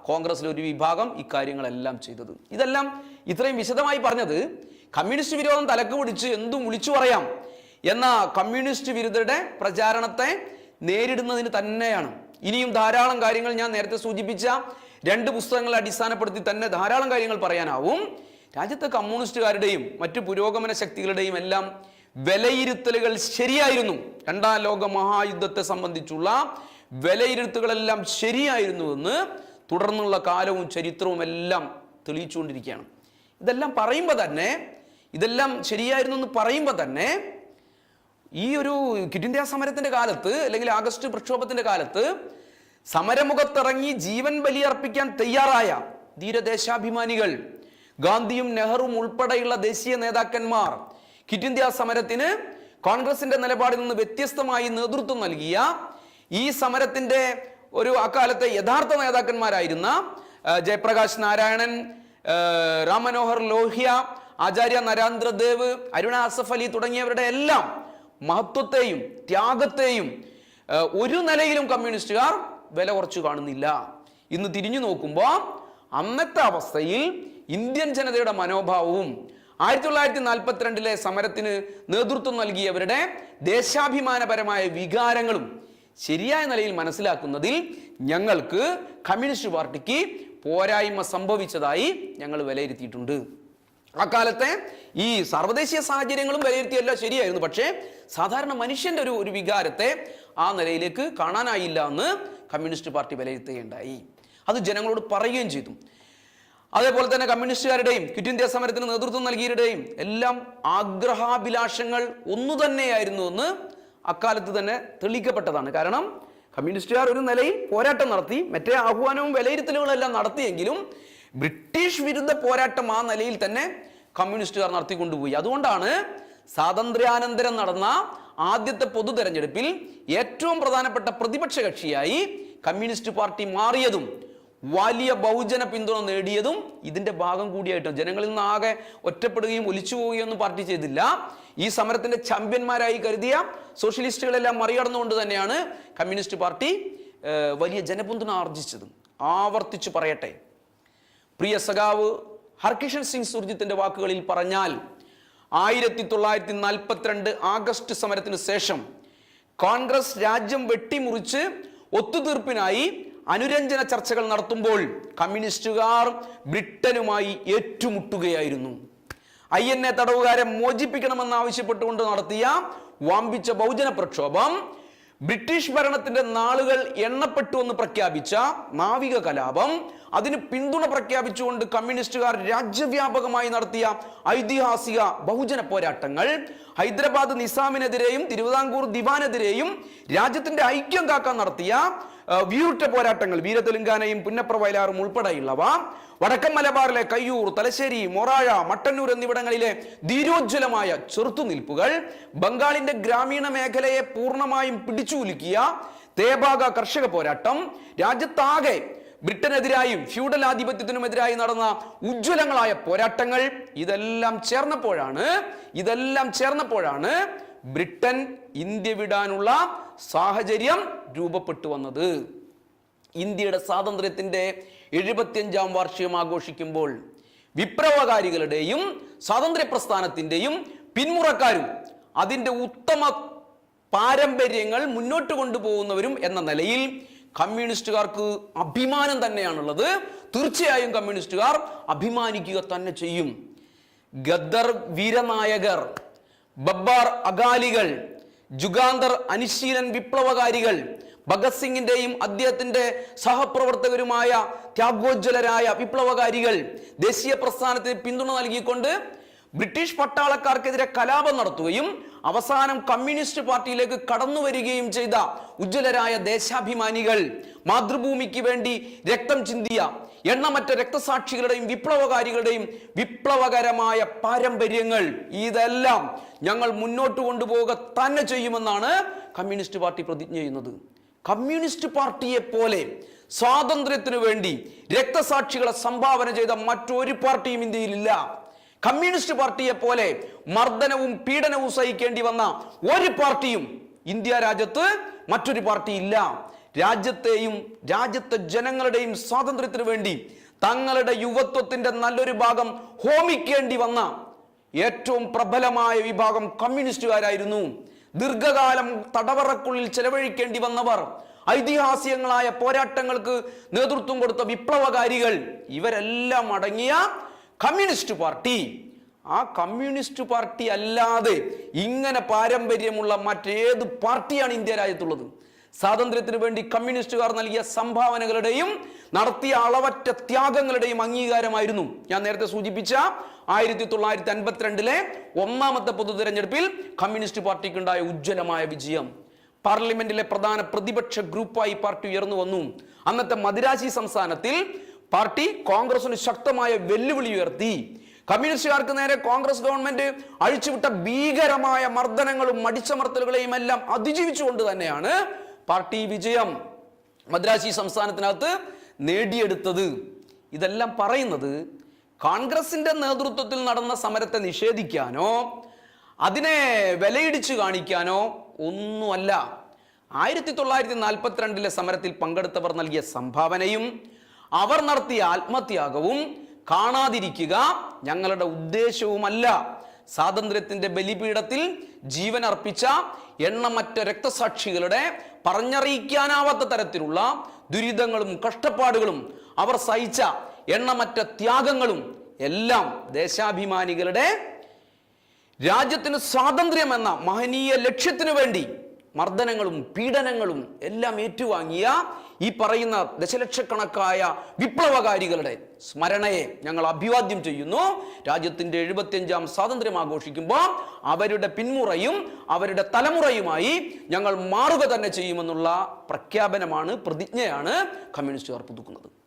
കോൺഗ്രസിലെ ഒരു വിഭാഗം ഇക്കാര്യങ്ങളെല്ലാം ചെയ്തത്. ഇതെല്ലാം ഇത്രയും വിശദമായി പറഞ്ഞത് കമ്മ്യൂണിസ്റ്റ് വിരോധം തലക്ക് പിടിച്ച് എന്തും വിളിച്ചു പറയാം എന്ന കമ്മ്യൂണിസ്റ്റ് വിരുദ്ധരുടെ പ്രചാരണത്തെ നേരിടുന്നതിന് തന്നെയാണ്. ഇനിയും ധാരാളം കാര്യങ്ങൾ ഞാൻ നേരത്തെ സൂചിപ്പിച്ച 2 പുസ്തകങ്ങളെ അടിസ്ഥാനപ്പെടുത്തി തന്നെ ധാരാളം കാര്യങ്ങൾ പറയാനാവും. രാജ്യത്തെ കമ്മ്യൂണിസ്റ്റുകാരുടെയും മറ്റു പുരോഗമന ശക്തികളുടെയും എല്ലാം വിലയിരുത്തലുകൾ ശരിയായിരുന്നു. 2ാം ലോക മഹായുദ്ധത്തെ സംബന്ധിച്ചുള്ള വിലയിരുത്തലുകളെല്ലാം ശരിയായിരുന്നുവെന്ന് തുടർന്നുള്ള കാലവും ചരിത്രവും എല്ലാം തെളിയിച്ചുകൊണ്ടിരിക്കുകയാണ്. ഇതെല്ലാം ശരിയായിരുന്നു എന്ന് പറയുമ്പോൾ തന്നെ ഈ ഒരു ക്വിറ്റ് ഇന്ത്യ സമരത്തിന്റെ കാലത്ത് അല്ലെങ്കിൽ ആഗസ്റ്റ് പ്രക്ഷോഭത്തിന്റെ കാലത്ത് സമരമുഖത്തിറങ്ങി ജീവൻ ബലിയർപ്പിക്കാൻ തയ്യാറായ ധീരദേശാഭിമാനികൾ, ഗാന്ധിയും നെഹ്റുവും ഉൾപ്പെടെയുള്ള ദേശീയ നേതാക്കന്മാർ ക്വിറ്റ് ഇന്ത്യ സമരത്തിന് കോൺഗ്രസിന്റെ നിലപാടിൽ നിന്ന് വ്യത്യസ്തമായി നേതൃത്വം നൽകിയ ഈ സമരത്തിന്റെ അക്കാലത്തെ യഥാർത്ഥ നേതാക്കന്മാരായിരുന്ന ജയപ്രകാശ് നാരായണൻ, റാം മനോഹർ ലോഹ്യ, ആചാര്യ നരേന്ദ്രദേവ്, അരുണ അസഫ് അലി തുടങ്ങിയവരുടെ എല്ലാം മഹത്വത്തെയും ത്യാഗത്തെയും ഒരു നിലയിലും കമ്മ്യൂണിസ്റ്റുകാർ വില കുറച്ചു കാണുന്നില്ല. ഇന്ന് തിരിഞ്ഞു നോക്കുമ്പോൾ അന്നത്തെ അവസ്ഥയിൽ ഇന്ത്യൻ ജനതയുടെ മനോഭാവവും 1942 സമരത്തിന് നേതൃത്വം നൽകിയവരുടെ ദേശാഭിമാനപരമായ വികാരങ്ങളും ശരിയായ നിലയിൽ മനസ്സിലാക്കുന്നതിൽ ഞങ്ങൾക്ക് കമ്മ്യൂണിസ്റ്റ് പാർട്ടിക്ക് പോരായ്മ സംഭവിച്ചതായി ഞങ്ങൾ വിലയിരുത്തിയിട്ടുണ്ട്. അക്കാലത്തെ ഈ സർവ്വദേശീയ സാഹചര്യങ്ങളും വിലയിരുത്തിയല്ല ശരിയായിരുന്നു. പക്ഷേ സാധാരണ മനുഷ്യന്റെ ഒരു വികാരത്തെ ആ നിലയിലേക്ക് കാണാനായില്ല എന്ന് കമ്മ്യൂണിസ്റ്റ് പാർട്ടി വിലയിരുത്തുകയുണ്ടായി. അത് ജനങ്ങളോട് പറയുകയും ചെയ്തു. അതേപോലെ തന്നെ കമ്മ്യൂണിസ്റ്റുകാരുടെയും ക്വിറ്റ് ഇന്ത്യ സമരത്തിന് നേതൃത്വം നൽകിയവരുടെയും എല്ലാം ആഗ്രഹാഭിലാഷങ്ങൾ ഒന്നു തന്നെയായിരുന്നു എന്ന് അക്കാലത്ത് തന്നെ തെളിയിക്കപ്പെട്ടതാണ്. കാരണം കമ്മ്യൂണിസ്റ്റുകാർ ഒരു നിലയിൽ പോരാട്ടം നടത്തി, മറ്റേ ആഹ്വാനവും വിലയിരുത്തലുകളെല്ലാം നടത്തിയെങ്കിലും ബ്രിട്ടീഷ് വിരുദ്ധ പോരാട്ടം ആ നിലയിൽ തന്നെ കമ്മ്യൂണിസ്റ്റുകാർ നടത്തിക്കൊണ്ടുപോയി. അതുകൊണ്ടാണ് സ്വാതന്ത്ര്യാനന്തരം നടന്ന ആദ്യത്തെ പൊതു തെരഞ്ഞെടുപ്പിൽ ഏറ്റവും പ്രധാനപ്പെട്ട പ്രതിപക്ഷ കക്ഷിയായി കമ്മ്യൂണിസ്റ്റ് പാർട്ടി മാറിയതും വലിയ ബഹുജന പിന്തുണ നേടിയതും ഇതിന്റെ ഭാഗം കൂടിയായിട്ടാണ്. ജനങ്ങളിൽ നിന്ന് ആകെ ഒറ്റപ്പെടുകയും ഒലിച്ചു പോവുകയൊന്നും പാർട്ടി ചെയ്തില്ല. ഈ സമരത്തിന്റെ ചാമ്പ്യന്മാരായി കരുതിയ സോഷ്യലിസ്റ്റുകളെല്ലാം മറികടന്നുകൊണ്ട് തന്നെയാണ് കമ്മ്യൂണിസ്റ്റ് പാർട്ടി വലിയ ജനപിന്തുണ ആർജിച്ചത്. ആവർത്തിച്ചു പറയട്ടെ, പ്രിയ സഖാവ് ഹർകിഷൻ സിംഗ് സുർജിത്തിന്റെ വാക്കുകളിൽ പറഞ്ഞാൽ 1942 ആഗസ്റ്റ് സമരത്തിന് ശേഷം കോൺഗ്രസ് രാജ്യം വെട്ടിമുറിച്ച് ഒത്തുതീർപ്പിനായി അനുരഞ്ജന ചർച്ചകൾ നടത്തുമ്പോൾ കമ്മ്യൂണിസ്റ്റുകാർ ബ്രിട്ടനുമായി ഏറ്റുമുട്ടുകയായിരുന്നു. INA തടവുകാരെ മോചിപ്പിക്കണമെന്നാവശ്യപ്പെട്ടുകൊണ്ട് നടത്തിയ വമ്പിച്ച ബഹുജന പ്രക്ഷോഭം, ബ്രിട്ടീഷ് ഭരണത്തിന്റെ നാളുകൾ എണ്ണപ്പെട്ടുവെന്ന് പ്രഖ്യാപിച്ച നാവിക കലാപം, അതിന് പിന്തുണ പ്രഖ്യാപിച്ചുകൊണ്ട് കമ്മ്യൂണിസ്റ്റുകാർ രാജ്യവ്യാപകമായി നടത്തിയ ഐതിഹാസിക ബഹുജന പോരാട്ടങ്ങൾ, ഹൈദരാബാദ് നിസാമിനെതിരെയും തിരുവിതാംകൂർ ദിവാനെതിരെയും രാജ്യത്തിന്റെ ഐക്യം കാക്കാൻ നടത്തിയ വീറുറ്റ പോരാട്ടങ്ങൾ, വീരതെലുങ്കാനയും പുന്നപ്ര വയലാറും ഉൾപ്പെടെയുള്ളവ, വടക്കൻ മലബാറിലെ കയ്യൂർ, തലശ്ശേരി, മൊറാഴ, മട്ടന്നൂർ എന്നിവിടങ്ങളിലെ ധീരോജ്വലമായ ചെറുത്തുനിൽപ്പുകൾ, ബംഗാളിന്റെ ഗ്രാമീണ മേഖലയെ പൂർണ്ണമായും പിടിച്ചുകുലുക്കിയ തേബാഗ കർഷക പോരാട്ടം, രാജ്യത്താകെ ബ്രിട്ടനെതിരായും ഫ്യൂഡൽ ആധിപത്യത്തിനുമെതിരായി നടന്ന ഉജ്ജ്വലങ്ങളായ പോരാട്ടങ്ങൾ, ഇതെല്ലാം ചേർന്നപ്പോഴാണ് ബ്രിട്ടൻ ഇന്ത്യ വിടാനുള്ള സാഹചര്യം രൂപപ്പെട്ടു വന്നത്. ഇന്ത്യയുടെ സ്വാതന്ത്ര്യത്തിന്റെ 75ാം വാർഷികം ആഘോഷിക്കുമ്പോൾ വിപ്ലവകാരികളുടെയും സ്വാതന്ത്ര്യ പ്രസ്ഥാനത്തിന്റെയും പിന്മുറക്കാരും അതിന്റെ ഉത്തമ പാരമ്പര്യങ്ങൾ മുന്നോട്ട് കൊണ്ടുപോകുന്നവരും എന്ന നിലയിൽ കമ്മ്യൂണിസ്റ്റുകാർക്ക് അഭിമാനം തന്നെയാണുള്ളത്. തീർച്ചയായും കമ്മ്യൂണിസ്റ്റുകാർ അഭിമാനിക്കുക തന്നെ ചെയ്യും. ഗദ്ദർ വീരനായകർ, ബബ്ബാർ അകാലികൾ, ജുഗാന്തർ അനുശീലൻ വിപ്ലവകാരികൾ, ഭഗത് സിംഗിന്റെയും അദ്ദേഹത്തിന്റെ സഹപ്രവർത്തകരുമായ ത്യാഗോജ്വലരായ വിപ്ലവകാരികൾ ദേശീയ പ്രസ്ഥാനത്തിന് പിന്തുണ നൽകിക്കൊണ്ട് ബ്രിട്ടീഷ് പട്ടാളക്കാർക്കെതിരെ കലാപം നടത്തുകയും അവസാനം കമ്മ്യൂണിസ്റ്റ് പാർട്ടിയിലേക്ക് കടന്നു വരികയും ചെയ്ത ഉജ്ജ്വലരായ ദേശാഭിമാനികൾ, മാതൃഭൂമിക്ക് വേണ്ടി രക്തം ചിന്തിയ എണ്ണമറ്റ രക്തസാക്ഷികളുടെയും വിപ്ലവകാരികളുടെയും വിപ്ലവകരമായ പാരമ്പര്യങ്ങൾ, ഇതെല്ലാം ഞങ്ങൾ മുന്നോട്ട് കൊണ്ടുപോവുക തന്നെ ചെയ്യുമെന്നാണ് കമ്മ്യൂണിസ്റ്റ് പാർട്ടി പ്രതിജ്ഞ ചെയ്യുന്നത്. കമ്മ്യൂണിസ്റ്റ് പാർട്ടിയെ പോലെ സ്വാതന്ത്ര്യത്തിനു വേണ്ടി രക്തസാക്ഷികളെ സംഭാവന ചെയ്ത മറ്റൊരു പാർട്ടിയും ഇന്ത്യയിലില്ല. കമ്മ്യൂണിസ്റ്റ് പാർട്ടിയെ പോലെ മർദ്ദനവും പീഡനവും സഹിക്കേണ്ടി വന്ന ഒരു പാർട്ടിയും ഇന്ത്യ രാജ്യത്ത് മറ്റൊരു പാർട്ടി ഇല്ല. രാജ്യത്തെയും രാജ്യത്തെ ജനങ്ങളുടെയും സ്വാതന്ത്ര്യത്തിനു വേണ്ടി തങ്ങളുടെ യുവത്വത്തിന്റെ നല്ലൊരു ഭാഗം ഹോമിക്കേണ്ടി വന്ന ഏറ്റവും പ്രബലമായ വിഭാഗം കമ്മ്യൂണിസ്റ്റുകാരായിരുന്നു. ദീർഘകാലം തടവറക്കുള്ളിൽ ചെലവഴിക്കേണ്ടി വന്നവർ, ഐതിഹാസികങ്ങളായ പോരാട്ടങ്ങൾക്ക് നേതൃത്വം കൊടുത്ത വിപ്ലവകാരികൾ, ഇവരെല്ലാം അടങ്ങിയ കമ്മ്യൂണിസ്റ്റ് പാർട്ടി. ആ കമ്മ്യൂണിസ്റ്റ് പാർട്ടി അല്ലാതെ ഇങ്ങനെ പാരമ്പര്യമുള്ള മറ്റേത് പാർട്ടിയാണ് ഇന്ത്യ രാജ്യത്തുള്ളത്? സ്വാതന്ത്ര്യത്തിന് വേണ്ടി കമ്മ്യൂണിസ്റ്റുകാർ നൽകിയ സംഭാവനകളുടെയും നടത്തിയ അളവറ്റ ത്യാഗങ്ങളുടെയും അംഗീകാരമായിരുന്നു ഞാൻ നേരത്തെ സൂചിപ്പിച്ച 1952 ഒന്നാമത്തെ പൊതു തെരഞ്ഞെടുപ്പിൽ കമ്മ്യൂണിസ്റ്റ് പാർട്ടിക്കുണ്ടായ ഉജ്ജ്വലമായ വിജയം. പാർലമെന്റിലെ പ്രധാന പ്രതിപക്ഷ ഗ്രൂപ്പായി പാർട്ടി ഉയർന്നു വന്നു. അന്നത്തെ മദിരാശി സംസ്ഥാനത്തിൽ പാർട്ടി കോൺഗ്രസിന് ശക്തമായ വെല്ലുവിളി ഉയർത്തി. കമ്മ്യൂണിസ്റ്റുകാർക്ക് നേരെ കോൺഗ്രസ് ഗവൺമെന്റ് അഴിച്ചുവിട്ട ഭീകരമായ മർദ്ദനങ്ങളും അടിച്ചമർത്തലുകളെയും എല്ലാം അതിജീവിച്ചുകൊണ്ട് തന്നെയാണ് പാർട്ടി വിജയം മദ്രാശി സംസ്ഥാനത്തിനകത്ത് നേടിയെടുത്തത്. ഇതെല്ലാം പറയുന്നത് കോൺഗ്രസിന്റെ നേതൃത്വത്തിൽ നടന്ന സമരത്തെ നിഷേധിക്കാനോ അതിനെ വിലയിടിച്ചു കാണിക്കാനോ ഒന്നുമല്ല. 1942 സമരത്തിൽ പങ്കെടുത്തവർ നൽകിയ സംഭാവനയും അവർ നടത്തിയ ആത്മത്യാഗവും കാണാതിരിക്കുക ഞങ്ങളുടെ ഉദ്ദേശവുമല്ല. സ്വാതന്ത്ര്യത്തിന്റെ ബലിപീഠത്തിൽ ജീവൻ അർപ്പിച്ച എണ്ണമറ്റ രക്തസാക്ഷികളുടെ പറഞ്ഞറിയിക്കാനാവാത്ത തരത്തിലുള്ള ദുരിതങ്ങളും കഷ്ടപ്പാടുകളും അവർ സഹിച്ച എണ്ണമറ്റ ത്യാഗങ്ങളും എല്ലാം ദേശാഭിമാനികളുടെ രാജ്യത്തിന് സ്വാതന്ത്ര്യം എന്ന മഹനീയ ലക്ഷ്യത്തിനു വേണ്ടി മർദ്ദനങ്ങളും പീഡനങ്ങളും എല്ലാം ഏറ്റുവാങ്ങിയ ഈ പറയുന്ന ദശലക്ഷക്കണക്കായ വിപ്ലവകാരികളുടെ സ്മരണയെ ഞങ്ങൾ അഭിവാദ്യം ചെയ്യുന്നു. രാജ്യത്തിൻ്റെ 75ാം സ്വാതന്ത്ര്യം ആഘോഷിക്കുമ്പോൾ അവരുടെ പിന്മുറയും അവരുടെ തലമുറയുമായി ഞങ്ങൾ മാറുക തന്നെ ചെയ്യുമെന്നുള്ള പ്രഖ്യാപനമാണ്, പ്രതിജ്ഞയാണ് കമ്മ്യൂണിസ്റ്റുകാർ പുതുക്കുന്നത്.